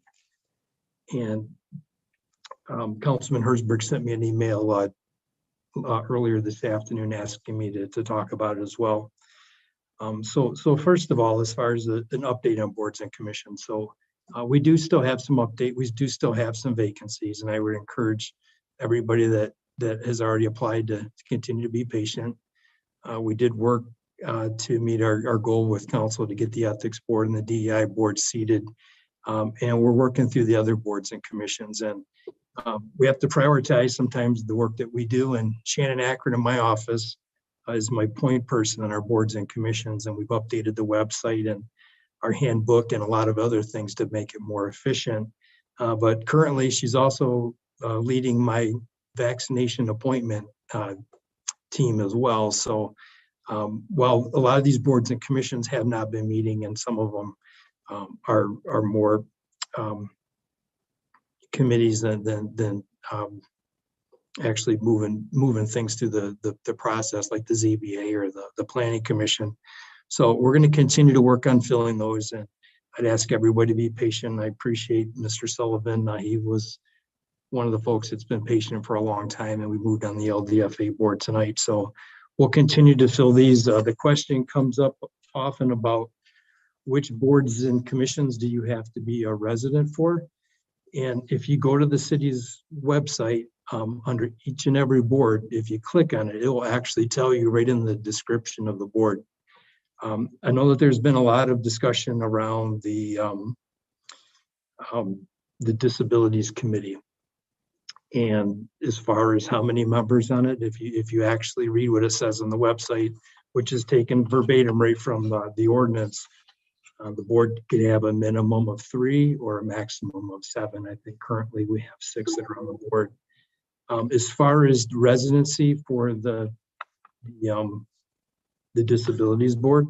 [SPEAKER 10] And Councilman Herzberg sent me an email earlier this afternoon asking me to talk about it as well. So first of all, as far as an update on boards and commissions, so we do still have some update. We do still have some vacancies, and I would encourage everybody that has already applied to continue to be patient. We did work to meet our goal with council to get the ethics board and the DEI board seated. And we're working through the other boards and commissions, and we have to prioritize sometimes the work that we do. And Shannon Akron in my office is my point person on our boards and commissions, and we've updated the website and our handbook and a lot of other things to make it more efficient. But currently, she's also leading my vaccination appointment team as well. So while a lot of these boards and commissions have not been meeting, and some of them are more committees than actually moving things through the process, like the ZBA or the Planning Commission. So we're going to continue to work on filling those, and I'd ask everybody to be patient. I appreciate Mr. Sullivan. He was one of the folks that's been patient for a long time, and we moved on the LDFA board tonight. So we'll continue to fill these. The question comes up often about which boards and commissions do you have to be a resident for? And if you go to the city's website, under each and every board, if you click on it, it will actually tell you right in the description of the board. I know that there's been a lot of discussion around the disabilities committee. And as far as how many members on it, if you actually read what it says on the website, which is taken verbatim right from the ordinance, the board could have a minimum of 3 or a maximum of 7. I think currently we have 6 that are on the board. As far as residency for the disabilities board,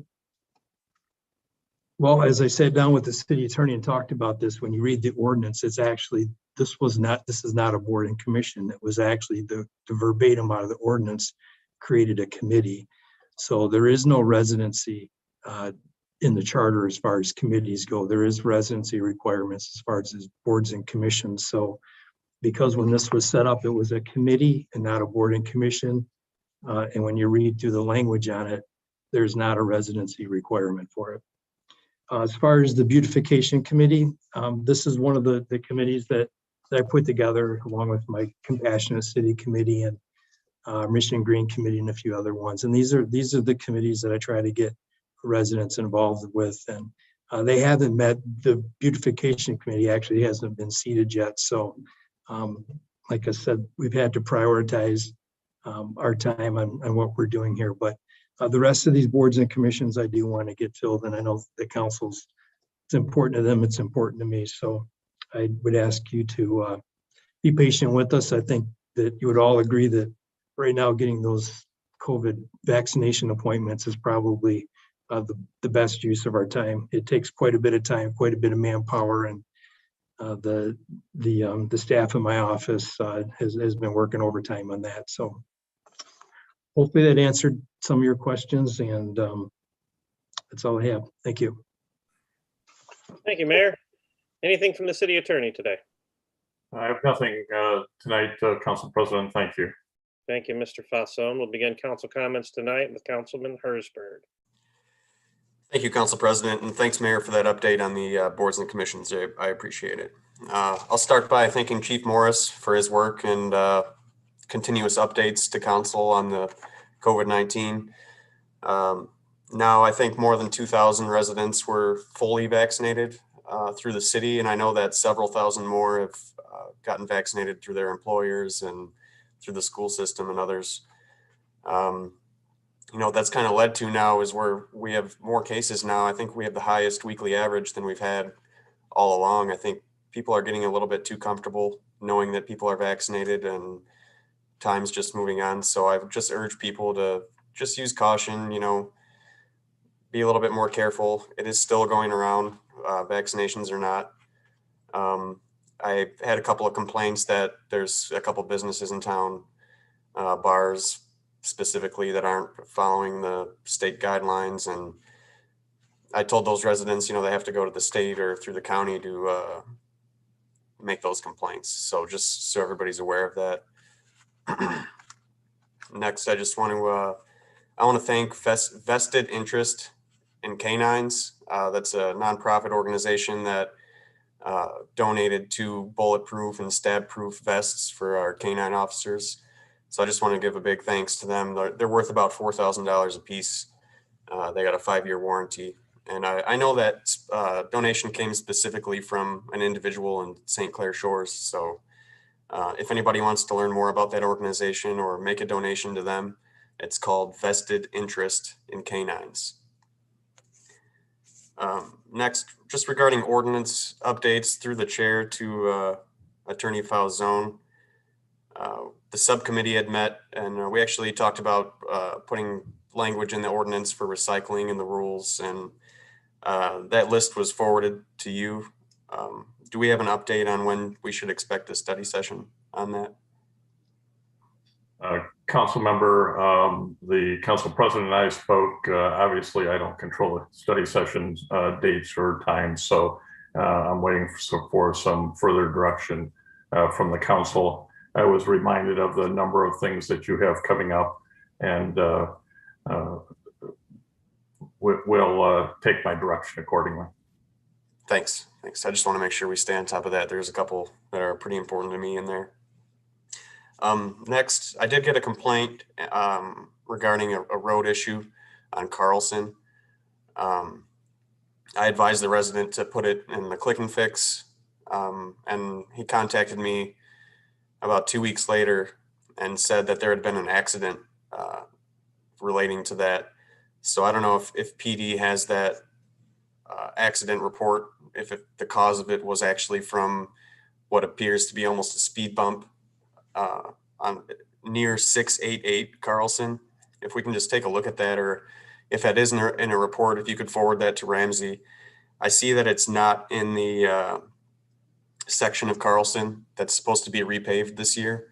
[SPEAKER 10] well, as I sat down with the city attorney and talked about this, when you read the ordinance, it's actually, this is not a board and commission. It was actually the verbatim out of the ordinance created a committee. So there is no residency in the charter as far as committees go. There is residency requirements as far as boards and commissions. So because when this was set up, it was a committee and not a board and commission. And when you read through the language on it, there's not a residency requirement for it. As far as the beautification committee, this is one of the committees that I put together along with my Compassionate City Committee and Mission Green Committee and a few other ones. And these are the committees that I try to get residents involved with. And they haven't met. The beautification committee actually hasn't been seated yet. So like I said, we've had to prioritize our time on what we're doing here. But the rest of these boards and commissions, I do want to get filled. And I know the council's, it's important to them. It's important to me. So I would ask you to be patient with us. I think that you would all agree that right now getting those COVID vaccination appointments is probably the best use of our time. It takes quite a bit of time, quite a bit of manpower, and the staff in my office has been working overtime on that. So hopefully that answered some of your questions, and that's all I have. Thank you.
[SPEAKER 1] Thank you, Mayor. Anything from the city attorney today?
[SPEAKER 17] I have nothing tonight, Council President. Thank you.
[SPEAKER 1] Thank you, Mr. Fasson. We'll begin council comments tonight with Councilman Herzberg.
[SPEAKER 5] Thank you, Council President, and thanks, Mayor, for that update on the boards and commissions. I appreciate it. I'll start by thanking Chief Morris for his work and continuous updates to council on the COVID-19. Now, I think more than 2,000 residents were fully vaccinated through the city, and I know that several thousand more have gotten vaccinated through their employers and through the school system and others. You know, that's kind of led to now is where we have more cases now. I think we have the highest weekly average than we've had all along. I think people are getting a little bit too comfortable knowing that people are vaccinated and time's just moving on. So I would just urge people to just use caution, you know, be a little bit more careful. It is still going around. Vaccinations are not. I had a couple of complaints that there's a couple businesses in town, bars, specifically that aren't following the state guidelines. And I told those residents, they have to go to the state or through the county to make those complaints. So just so everybody's aware of that. Next, I just want to thank Vested Interest in Canines. That's a nonprofit organization that donated 2 bulletproof and stab-proof vests for our canine officers. So I just want to give a big thanks to them. They're worth about $4,000 a piece. They got a 5-year warranty. And I know that donation came specifically from an individual in St. Clair Shores. So if anybody wants to learn more about that organization or make a donation to them, it's called Vested Interest in Canines. Next, just regarding ordinance updates through the chair to Attorney Falzone. The subcommittee had met and we actually talked about putting language in the ordinance for recycling and the rules, and that list was forwarded to you. Do we have an update on when we should expect a study session on that?
[SPEAKER 17] Council member, the council president and I spoke. Obviously, I don't control the study sessions dates or times, so I'm waiting for some further direction from the council. I was reminded of the number of things that you have coming up, and we'll take my direction accordingly.
[SPEAKER 5] Thanks. I just want to make sure we stay on top of that. There's a couple that are pretty important to me in there. Next, I did get a complaint regarding a road issue on Carlson. I advised the resident to put it in the click and fix, and he contacted me about 2 weeks later and said that there had been an accident relating to that. So I don't know if PD has that accident report, if the cause of it was actually from what appears to be almost a speed bump on near 688 Carlson. If we can just take a look at that, or if that is in a report, if you could forward that to Ramsey. I see that it's not in the section of Carlson that's supposed to be repaved this year.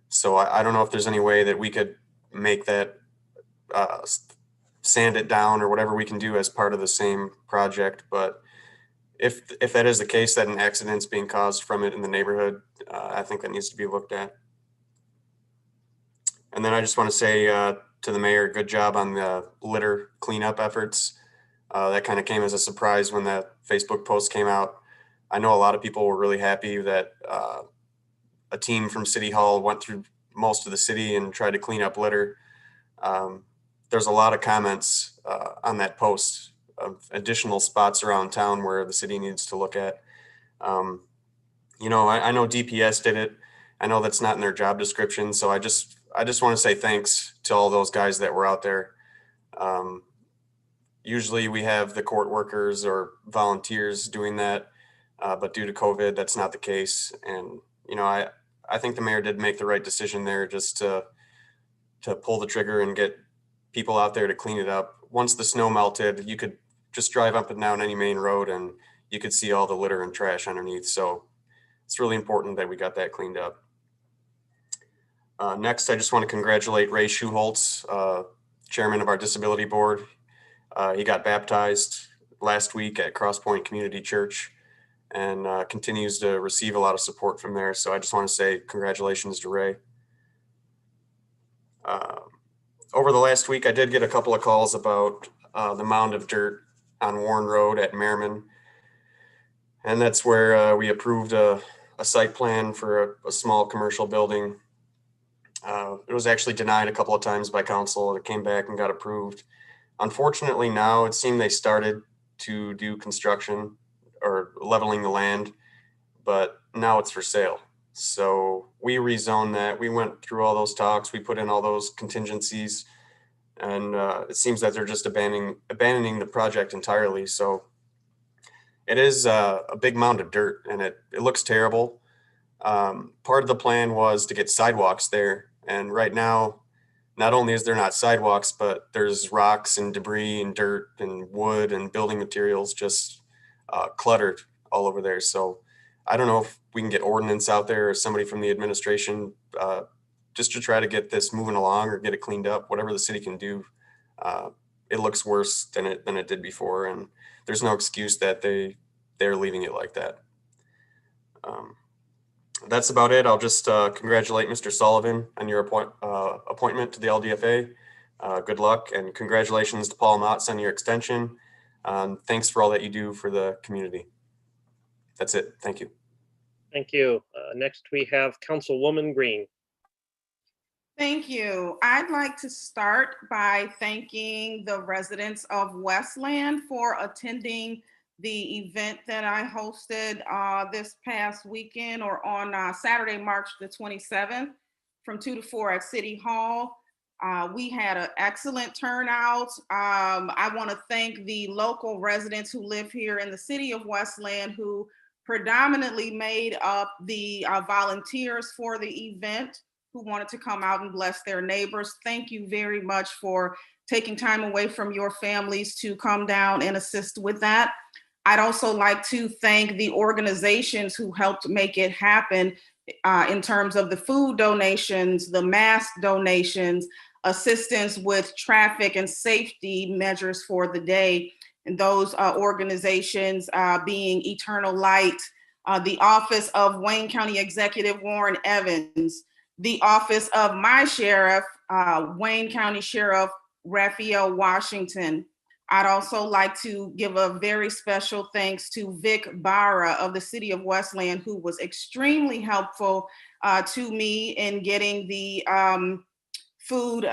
[SPEAKER 5] So I don't know if there's any way that we could make that sand it down or whatever we can do as part of the same project. But if that is the case, that an accident's being caused from it in the neighborhood, I think that needs to be looked at. And then I just want to say to the mayor, good job on the litter cleanup efforts. That kind of came as a surprise when that Facebook post came out. I know a lot of people were really happy that a team from City Hall went through most of the city and tried to clean up litter. There's a lot of comments on that post of additional spots around town where the city needs to look at. I know DPS did it. I know that's not in their job description. So I just want to say thanks to all those guys that were out there. Usually we have the court workers or volunteers doing that, but due to COVID, that's not the case. And, I think the mayor did make the right decision there, just to pull the trigger and get people out there to clean it up. Once the snow melted, you could just drive up and down any main road and you could see all the litter and trash underneath. So it's really important that we got that cleaned up. Next, I just want to congratulate Ray Schuholtz, chairman of our disability board. He got baptized last week at Cross Point Community Church and continues to receive a lot of support from there. So I just want to say congratulations to Ray. Over the last week, I did get a couple of calls about the mound of dirt on Warren Road at Merriman. And that's where we approved a site plan for a small commercial building. It was actually denied a couple of times by council. It came back and got approved. Unfortunately, now it seemed they started to do construction or leveling the land, but now it's for sale. So we rezoned that. We went through all those talks. We put in all those contingencies, and it seems that they're just abandoning the project entirely. So it is a big mound of dirt, and it looks terrible. Part of the plan was to get sidewalks there, and right now, not only is there not sidewalks, but there's rocks and debris and dirt and wood and building materials just cluttered all over there. So I don't know if we can get ordinance out there or somebody from the administration just to try to get this moving along or get it cleaned up, whatever the city can do. It looks worse than it did before, and there's no excuse that they're leaving it like that. That's about it. I'll just congratulate Mr. Sullivan on your appointment to the LDFA. Good luck, and congratulations to Paul Motz on your extension. Thanks for all that you do for the community. That's it. Thank you.
[SPEAKER 1] Thank you. Next, we have Councilwoman Green.
[SPEAKER 4] Thank you. I'd like to start by thanking the residents of Westland for attending the event that I hosted this past weekend, or on Saturday, March the 27th from 2 to 4 at City Hall. We had an excellent turnout. I want to thank the local residents who live here in the city of Westland, who predominantly made up the volunteers for the event, who wanted to come out and bless their neighbors. Thank you very much for taking time away from your families to come down and assist with that. I'd also like to thank the organizations who helped make it happen in terms of the food donations, the mask donations, assistance with traffic and safety measures for the day. And those organizations being Eternal Light, the Office of Wayne County Executive Warren Evans, the Office of my Sheriff, Wayne County Sheriff Raphael Washington. I'd also like to give a very special thanks to Vic Barra of the City of Westland, who was extremely helpful to me in getting the food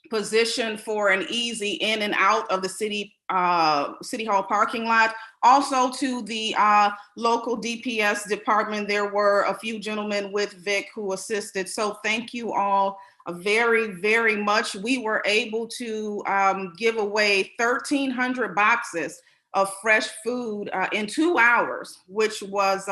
[SPEAKER 4] position for an easy in and out of the City Hall parking lot. Also to the local DPS department, there were a few gentlemen with Vic who assisted. So thank you all very, very much. We were able to give away 1,300 boxes of fresh food in 2 hours, which was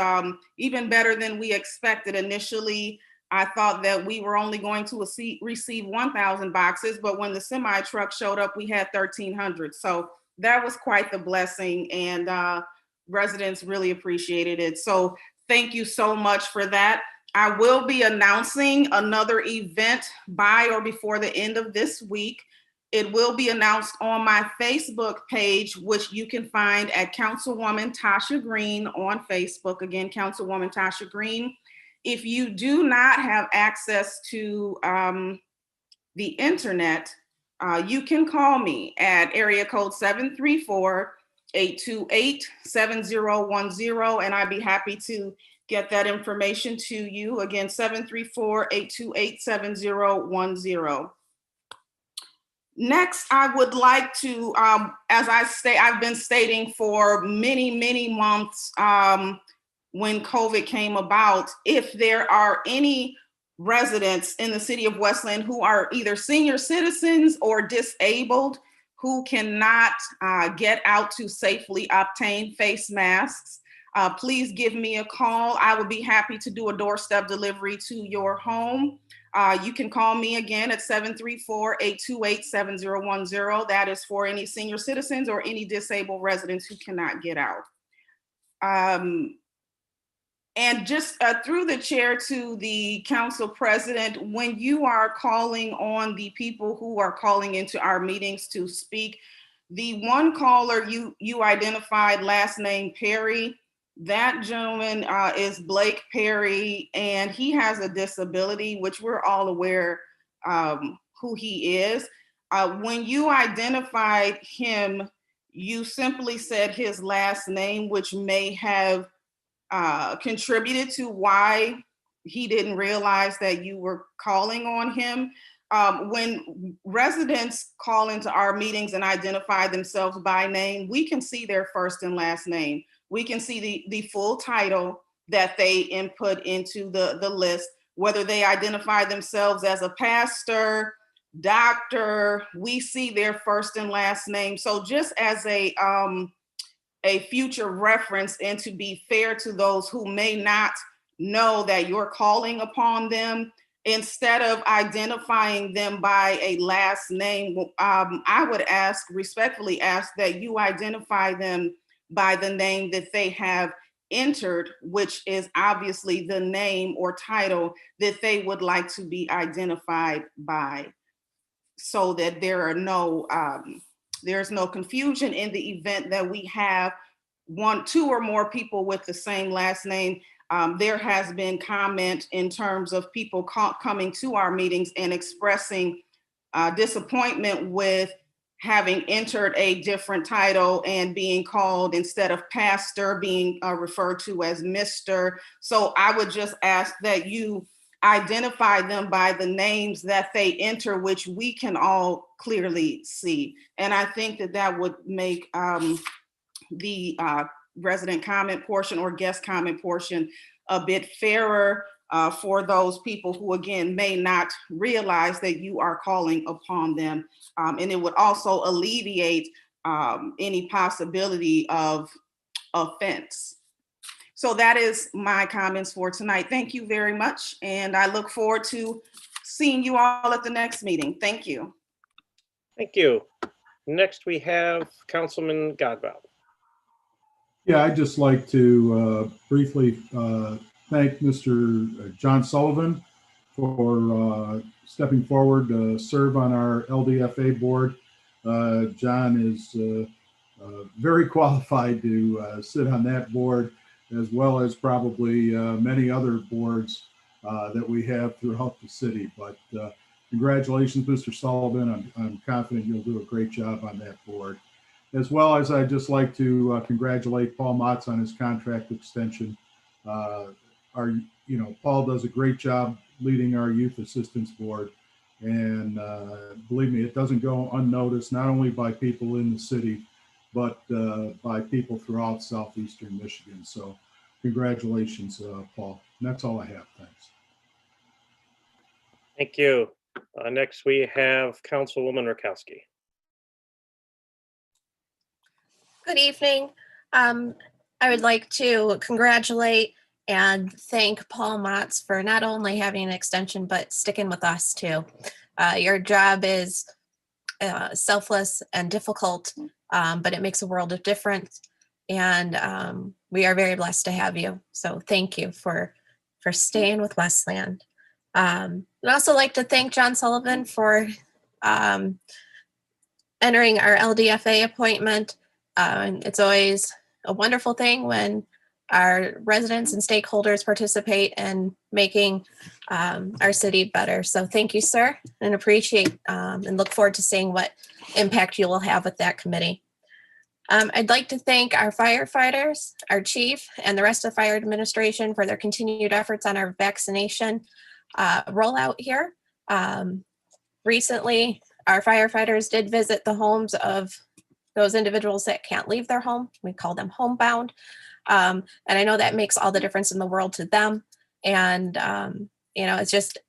[SPEAKER 4] even better than we expected initially. I thought that we were only going to receive 1,000 boxes, but when the semi truck showed up, we had 1,300. So that was quite the blessing, and residents really appreciated it. So thank you so much for that. I will be announcing another event by or before the end of this week. It will be announced on my Facebook page, which you can find at Councilwoman Tasha Green on Facebook. Again, Councilwoman Tasha Green. If you do not have access to the internet, you can call me at area code 734-828-7010, and I'd be happy to get that information to you. Again, 734-828-7010. Next, I would like to, I've been stating for many, many months when COVID came about, if there are any residents in the city of Westland who are either senior citizens or disabled who cannot get out to safely obtain face masks, please give me a call. I would be happy to do a doorstep delivery to your home. You can call me again at 734-828-7010. That is for any senior citizens or any disabled residents who cannot get out. And just through the chair to the council president, when you are calling on the people who are calling into our meetings to speak, the one caller you identified, last name Perry, that gentleman is Blake Perry, and he has a disability, which we're all aware who he is. When you identified him, you simply said his last name, which may have contributed to why he didn't realize that you were calling on him. When residents call into our meetings and identify themselves by name, we can see their first and last name. We can see the full title that they input into the list, whether they identify themselves as a pastor, doctor, we see their first and last name. So just as a future reference, and to be fair to those who may not know that you're calling upon them, instead of identifying them by a last name, I would respectfully ask that you identify them by the name that they have entered, which is obviously the name or title that they would like to be identified by, so that there's no confusion in the event that we have two or more people with the same last name. There has been comment in terms of people coming to our meetings and expressing disappointment with having entered a different title and being called, instead of pastor, being referred to as Mr. So I would just ask that you identify them by the names that they enter, which we can all clearly see. And I think that that would make the resident comment portion or guest comment portion a bit fairer for those people who, again, may not realize that you are calling upon them. And it would also alleviate any possibility of offense. So that is my comments for tonight. Thank you very much. And I look forward to seeing you all at the next meeting. Thank you.
[SPEAKER 1] Thank you. Next, we have Councilman Godbout.
[SPEAKER 2] Yeah, I'd just like to briefly thank Mr. John Sullivan for stepping forward to serve on our LDFA board. John is very qualified to sit on that board, as well as probably many other boards that we have throughout the city. But congratulations, Mr. Sullivan. I'm confident you'll do a great job on that board. As well as I'd just like to congratulate Paul Motz on his contract extension. Paul does a great job leading our youth assistance board. And believe me, it doesn't go unnoticed, not only by people in the city, but by people throughout southeastern Michigan. So congratulations, Paul. And that's all I have. Thanks.
[SPEAKER 1] Thank you. Next, we have Councilwoman Rakowski.
[SPEAKER 8] Good evening. I would like to congratulate and thank Paul Motz for not only having an extension, but sticking with us too. Your job is selfless and difficult, but it makes a world of difference. And we are very blessed to have you. So thank you for staying with Westland. I'd also like to thank John Sullivan for entering our LDFA appointment. It's always a wonderful thing when our residents and stakeholders participate in making our city better. So thank you, sir, and appreciate and look forward to seeing what impact you will have with that committee. I'd like to thank our firefighters, our chief, and the rest of the fire administration for their continued efforts on our vaccination rollout here. Recently, our firefighters did visit the homes of those individuals that can't leave their home. We call them homebound. And I know that makes all the difference in the world to them. And, it's just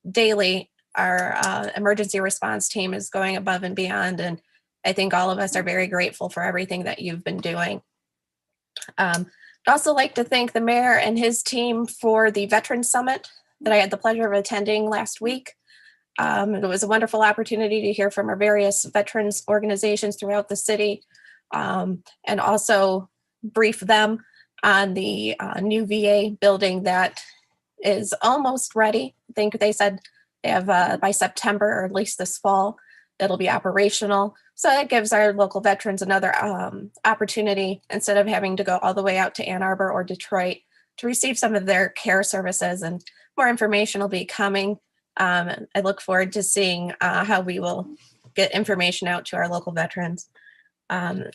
[SPEAKER 8] daily, our emergency response team is going above and beyond. And I think all of us are very grateful for everything that you've been doing. I'd also like to thank the mayor and his team for the Veterans Summit that I had the pleasure of attending last week. It was a wonderful opportunity to hear from our various veterans organizations throughout the city, and also brief them on the new VA building that is almost ready. I think they said they have by September, or at least this fall, it'll be operational. So that gives our local veterans another opportunity, instead of having to go all the way out to Ann Arbor or Detroit, to receive some of their care services. And more information will be coming. I look forward to seeing how we will get information out to our local veterans. And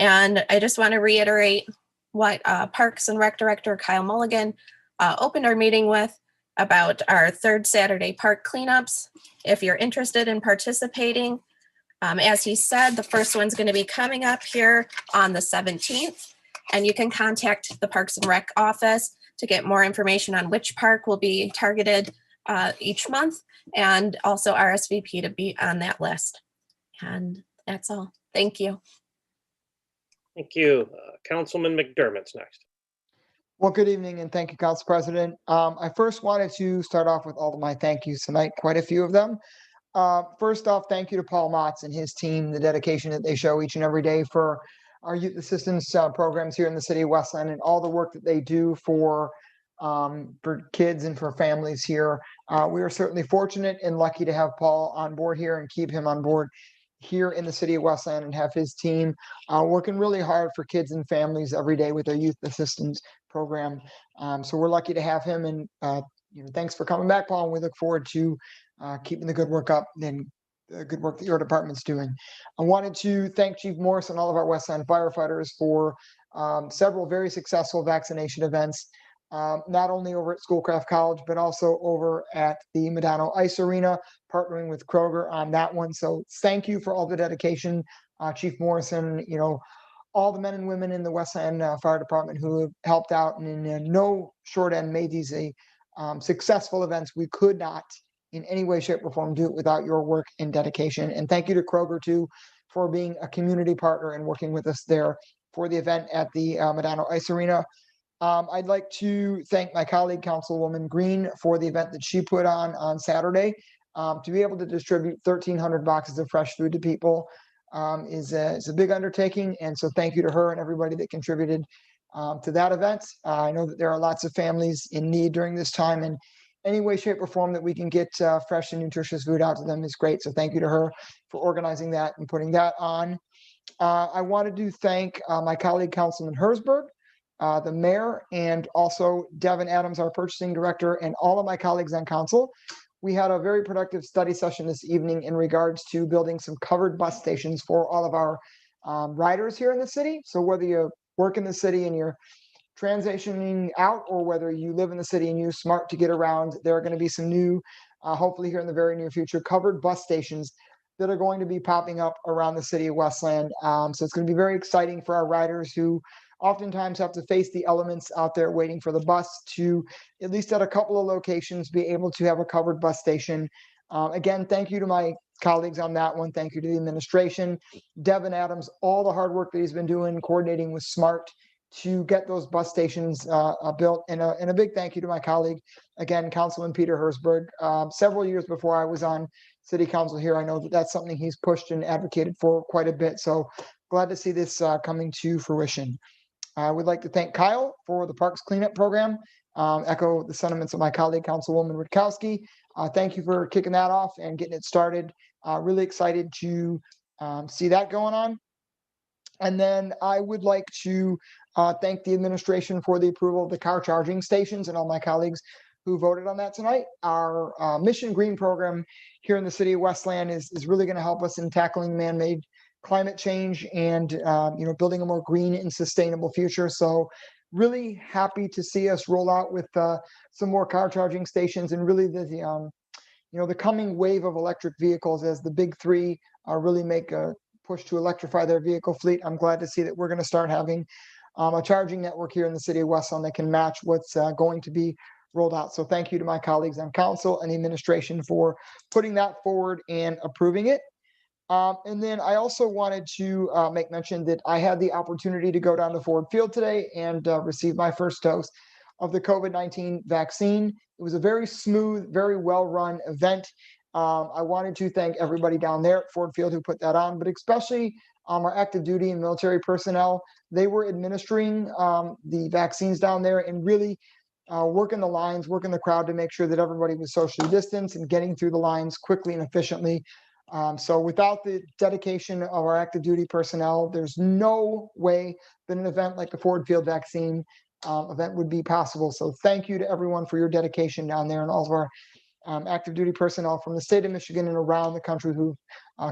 [SPEAKER 8] I just want to reiterate what Parks and Rec Director Kyle Mulligan opened our meeting with about our third Saturday park cleanups. If you're interested in participating, as he said, the first one's going to be coming up here on the 17th, and you can contact the Parks and Rec office to get more information on which park will be targeted each month, and also RSVP to be on that list. And that's all. Thank you.
[SPEAKER 1] Thank you. Councilman McDermott's next.
[SPEAKER 7] Well, good evening and thank you, Council President. I first wanted to start off with all of my thank yous tonight, quite a few of them. First off, thank you to Paul Motz and his team, the dedication that they show each and every day for our youth assistance programs here in the city of Westland and all the work that they do for kids and for families here. We are certainly fortunate and lucky to have Paul on board here and keep him on board here in the city of Westland and have his team working really hard for kids and families every day with their youth assistance program. So we're lucky to have him, and thanks for coming back, Paul, and we look forward to keeping the good work up and the good work that your department's doing. I wanted to thank Chief Morris and all of our Westland firefighters for several very successful vaccination events, not only over at Schoolcraft College, but also over at the Medano Ice Arena, partnering with Kroger on that one. So thank you for all the dedication, Chief Morrison, all the men and women in the Westland Fire Department who have helped out and in no short end made these successful events. We could not in any way, shape, or form do it without your work and dedication. And thank you to Kroger too for being a community partner and working with us there for the event at the Medano Ice Arena. I'd like to thank my colleague, Councilwoman Green, for the event that she put on Saturday. To be able to distribute 1,300 boxes of fresh food to people is a big undertaking. And so thank you to her and everybody that contributed to that event. I know that there are lots of families in need during this time, and any way, shape, or form that we can get fresh and nutritious food out to them is great. So thank you to her for organizing that and putting that on. I wanted to thank my colleague, Councilman Herzberg, the mayor, and also Devin Adams, our purchasing director, and all of my colleagues on council. We had a very productive study session this evening in regards to building some covered bus stations for all of our riders here in the city. So whether you work in the city and you're transitioning out, or whether you live in the city and use SMART to get around, there are going to be some new, hopefully here in the very near future, covered bus stations that are going to be popping up around the city of Westland. So it's going to be very exciting for our riders who oftentimes have to face the elements out there waiting for the bus to, at least at a couple of locations, be able to have a covered bus station. Again, thank you to my colleagues on that one. Thank you to the administration, Devin Adams, all the hard work that he's been doing, coordinating with SMART to get those bus stations built. And a big thank you to my colleague, again, Councilman Peter Herzberg. Several years before I was on city council here, I know that that's something he's pushed and advocated for quite a bit. So glad to see this coming to fruition. I would like to thank Kyle for the parks cleanup program. Echo the sentiments of my colleague, Councilwoman Rutkowski. Thank you for kicking that off and getting it started. Really excited to see that going on. And then I would like to thank the administration for the approval of the car charging stations and all my colleagues who voted on that tonight. Our Mission Green program here in the city of Westland is really going to help us in tackling man-made climate change and building a more green and sustainable future. So really happy to see us roll out with some more car charging stations, and really the coming wave of electric vehicles as the big three really make a push to electrify their vehicle fleet. I'm glad to see that we're going to start having a charging network here in the city of Westland that can match what's going to be rolled out. So thank you to my colleagues on council and the administration for putting that forward and approving it. And then I also wanted to make mention that I had the opportunity to go down to Ford Field today and receive my first dose of the COVID-19 vaccine. It was a very smooth, very well-run event. I wanted to thank everybody down there at Ford Field who put that on, but especially our active duty and military personnel. They were administering the vaccines down there and really working the lines, working the crowd to make sure that everybody was socially distanced and getting through the lines quickly and efficiently. So without the dedication of our active duty personnel, there's no way that an event like the Ford Field vaccine event would be possible. So thank you to everyone for your dedication down there, and all of our active duty personnel from the state of Michigan and around the country who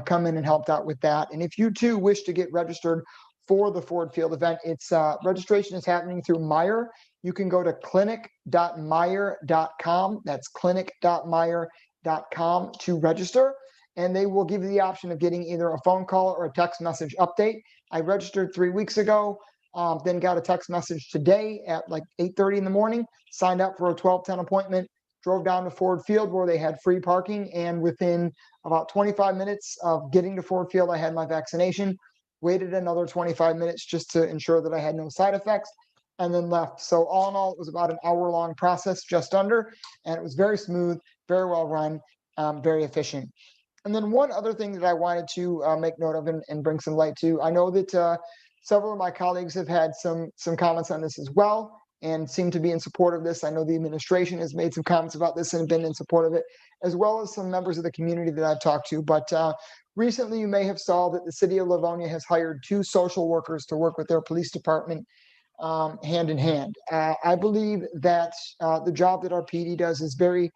[SPEAKER 7] come in and helped out with that. And if you too wish to get registered for the Ford Field event, it's registration is happening through Meijer. You can go to clinic.meijer.com. That's clinic.meijer.com to register. And they will give you the option of getting either a phone call or a text message update. I registered 3 weeks ago, then got a text message today at like 8:30 in the morning, signed up for a 12:10 appointment, drove down to Ford Field where they had free parking. And within about 25 minutes of getting to Ford Field, I had my vaccination, waited another 25 minutes just to ensure that I had no side effects, and then left. So all in all, it was about an hour-long process, just under, and it was very smooth, very well run, very efficient. And then one other thing that I wanted to make note of and bring some light to, I know that several of my colleagues have had some comments on this as well and seem to be in support of this. I know the administration has made some comments about this and been in support of it, as well as some members of the community that I've talked to. But recently, you may have saw that the city of Livonia has hired 2 social workers to work with their police department hand in hand. I believe that the job that our PD does is very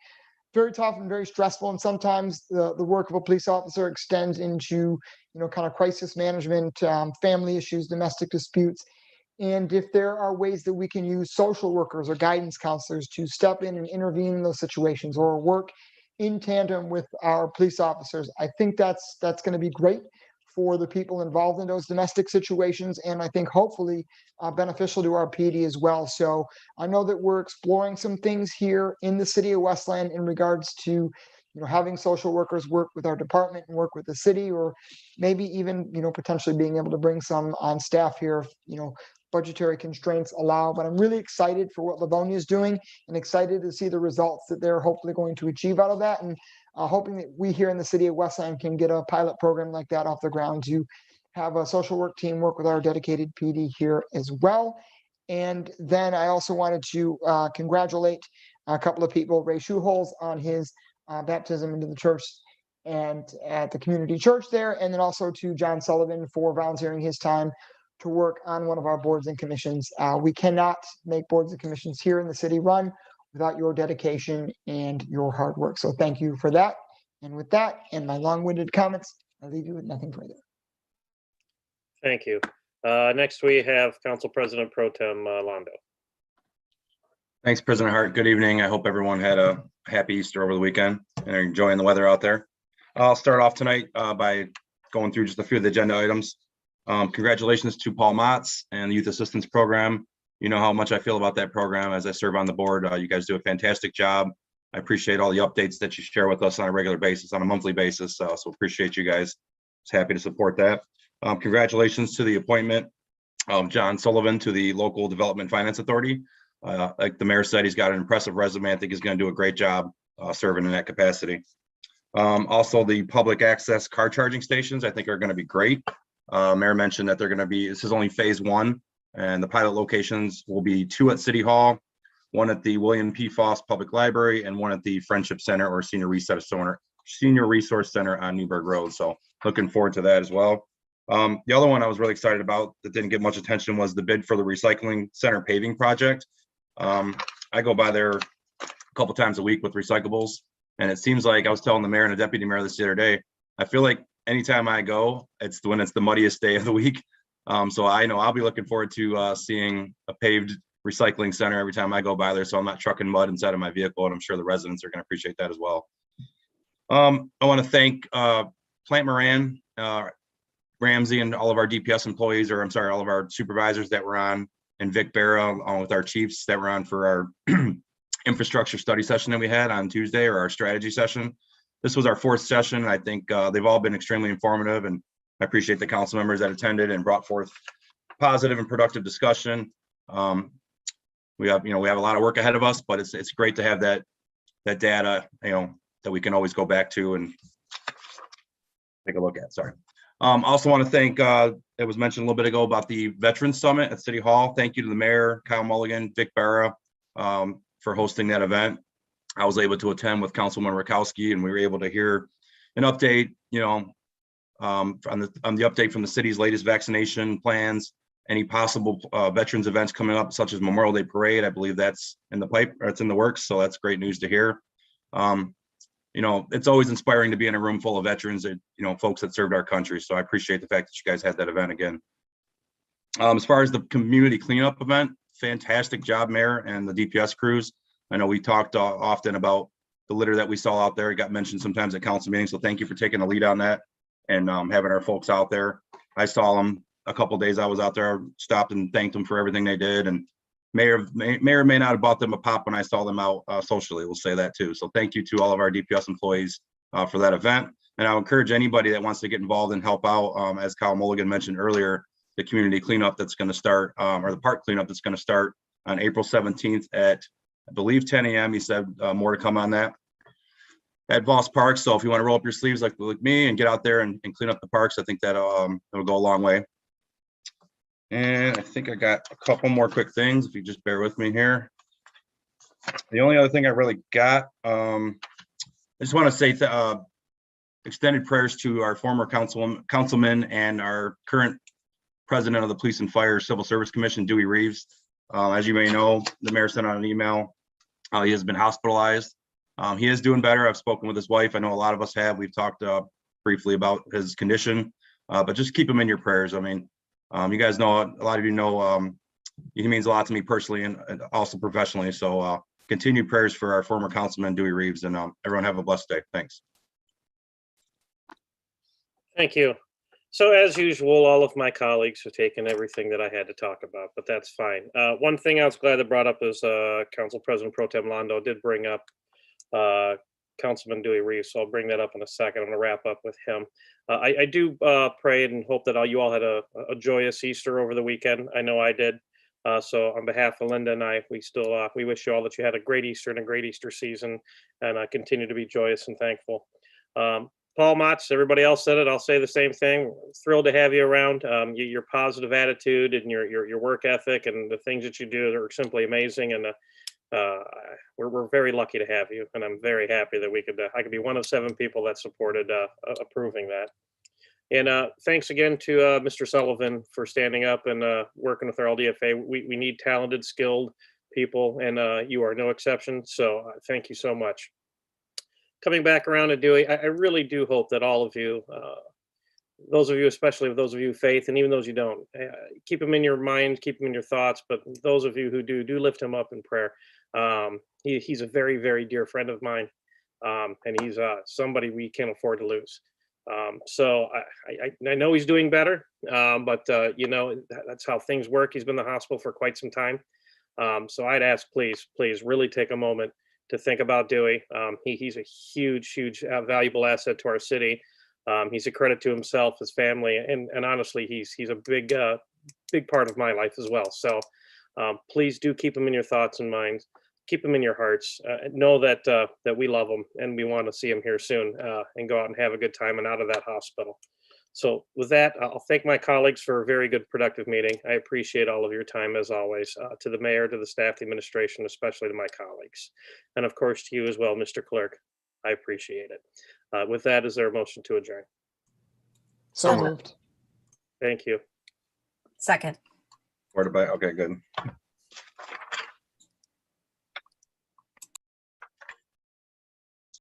[SPEAKER 7] tough and very stressful, and sometimes the work of a police officer extends into kind of crisis management, family issues, domestic disputes. And if there are ways that we can use social workers or guidance counselors to step in and intervene in those situations or work in tandem with our police officers, I think that's going to be great for the people involved in those domestic situations, and I think hopefully beneficial to our PD as well. So I know that we're exploring some things here in the city of Westland in regards to having social workers work with our department and work with the city, or maybe even potentially being able to bring some on staff here if budgetary constraints allow. But I'm really excited for what Livonia is doing and excited to see the results that they're hopefully going to achieve out of that, and hoping that we here in the city of Westland can get a pilot program like that off the ground to have a social work team work with our dedicated PD here as well. And then I also wanted to congratulate a couple of people, Ray Schuholz on his baptism into the church and at the community church there, and then also to John Sullivan for volunteering his time to work on one of our boards and commissions. We cannot make boards and commissions here in the city run without your dedication and your hard work. So thank you for that. And with that and my long-winded comments, I leave you with nothing further.
[SPEAKER 1] Thank you. Next, we have Council President Pro Tem Londo.
[SPEAKER 6] Thanks, President Hart. Good evening. I hope everyone had a happy Easter over the weekend and are enjoying the weather out there. I'll start off tonight by going through just a few of the agenda items. Congratulations to Paul Motz and the Youth Assistance Program. You know how much I feel about that program as I serve on the board. You guys do a fantastic job. I appreciate all the updates that you share with us on a regular basis, on a monthly basis. So appreciate you guys. Just happy to support that. Congratulations to the appointment of John Sullivan to the Local Development Finance Authority. Like the mayor said, he's got an impressive resume. I think he's going to do a great job serving in that capacity. Also, the public access car charging stations, I think, are going to be great. Mayor mentioned that they're going to be, this is only phase 1, and the pilot locations will be 2 at City Hall, 1 at the William P. Foss Public Library, and 1 at the Friendship Center or Senior Resource Center on Newburgh Road. So looking forward to that as well. The other one I was really excited about that didn't get much attention was the bid for the recycling center paving project. I go by there a couple times a week with recyclables, and it seems like I was telling the mayor and the deputy mayor this the other day, I feel like anytime I go, it's when it's the muddiest day of the week. So I know I'll be looking forward to seeing a paved recycling center every time I go by there, so I'm not trucking mud inside of my vehicle, and I'm sure the residents are going to appreciate that as well. I want to thank Plant Moran, Ramsey, and all of our DPS employees, or I'm sorry, all of our supervisors that were on, and Vic Barra, along with our chiefs that were on for our infrastructure study session that we had on Tuesday, or our strategy session. This was our 4th session. I think they've all been extremely informative, and I appreciate the council members that attended and brought forth positive and productive discussion. We have a lot of work ahead of us, but it's great to have that data, that we can always go back to and take a look at. Sorry. Also want to thank, it was mentioned a little bit ago about the Veterans Summit at City Hall. Thank you to the mayor, Kyle Mulligan, Vic Barra, for hosting that event. I was able to attend with Councilman Rakowski, and we were able to hear an update, on the update from the city's latest vaccination plans, any possible veterans events coming up, such as Memorial Day Parade. I believe that's in the pipe, or it's in the works. So that's great news to hear. It's always inspiring to be in a room full of veterans that, folks that served our country. So I appreciate the fact that you guys had that event again. As far as the community cleanup event, fantastic job, Mayor, and the DPS crews. I know we talked often about the litter that we saw out there. It got mentioned sometimes at council meetings. So thank you for taking the lead on that and having our folks out there. I saw them a couple of days I was out there, stopped and thanked them for everything they did. And Mayor may not have bought them a pop when I saw them out socially. We'll say that too. So thank you to all of our DPS employees for that event. And I'll encourage anybody that wants to get involved and help out, as Kyle Mulligan mentioned earlier, the community cleanup that's going to start, or the park cleanup that's going to start on April 17th at, I believe, 10 a.m. He said more to come on that at Voss Park. So if you want to roll up your sleeves like me and get out there and clean up the parks, I think that it'll go a long way. And I think I got a couple more quick things, if you just bear with me here. The only other thing I really got, I just want to say extended prayers to our former councilman and our current president of the Police and Fire Civil Service Commission, Dewey Reeves. As you may know, the mayor sent out an email. He has been hospitalized. He is doing better. I've spoken with his wife. I know a lot of us have. We've talked briefly about his condition, but just keep him in your prayers. I mean, you guys know, a lot of you know, he means a lot to me personally and also professionally. So continued prayers for our former councilman, Dewey Reeves, and everyone have a blessed day. Thanks.
[SPEAKER 1] Thank you. So as usual, all of my colleagues have taken everything that I had to talk about, but that's fine. One thing I was glad that brought up is Council President Pro Tem Londo did bring up Councilman Dewey Reeves, so I'll bring that up in a second. I'm going to wrap up with him. I do pray and hope that you all had a joyous Easter over the weekend. I know I did. So on behalf of Linda and I, we wish you all that you had a great Easter and a great Easter season, and continue to be joyous and thankful. Paul Motz, everybody else said it. I'll say the same thing. Thrilled to have you around. Your positive attitude and your work ethic and the things that you do are simply amazing. And we're very lucky to have you. And I'm very happy that I could be one of 7 people that supported approving that. And thanks again to Mr. Sullivan for standing up and working with our LDFA. We need talented, skilled people, and you are no exception. So thank you so much. Coming back around to Dewey, I really do hope that all of you, those of you, especially those of you with faith, and even those you don't, keep him in your mind, keep him in your thoughts. But those of you who do lift him up in prayer. He's a very, very dear friend of mine, and he's somebody we can't afford to lose. So I know he's doing better, but you know, that's how things work. He's been in the hospital for quite some time. So I'd ask, please really take a moment to think about Dewey. He's a huge, valuable asset to our city. He's a credit to himself, his family, and honestly, he's a big part of my life as well. So please do keep him in your thoughts and minds. Keep him in your hearts. Know that we love him and we want to see him here soon and go out and have a good time and out of that hospital. So with that, I'll thank my colleagues for a very good, productive meeting. I appreciate all of your time as always. To the mayor, to the staff, the administration, especially to my colleagues. And of course to you as well, Mr. Clerk. I appreciate it. With that, is there a motion to adjourn?
[SPEAKER 7] So moved.
[SPEAKER 1] Thank you.
[SPEAKER 8] Second.
[SPEAKER 6] Okay, good.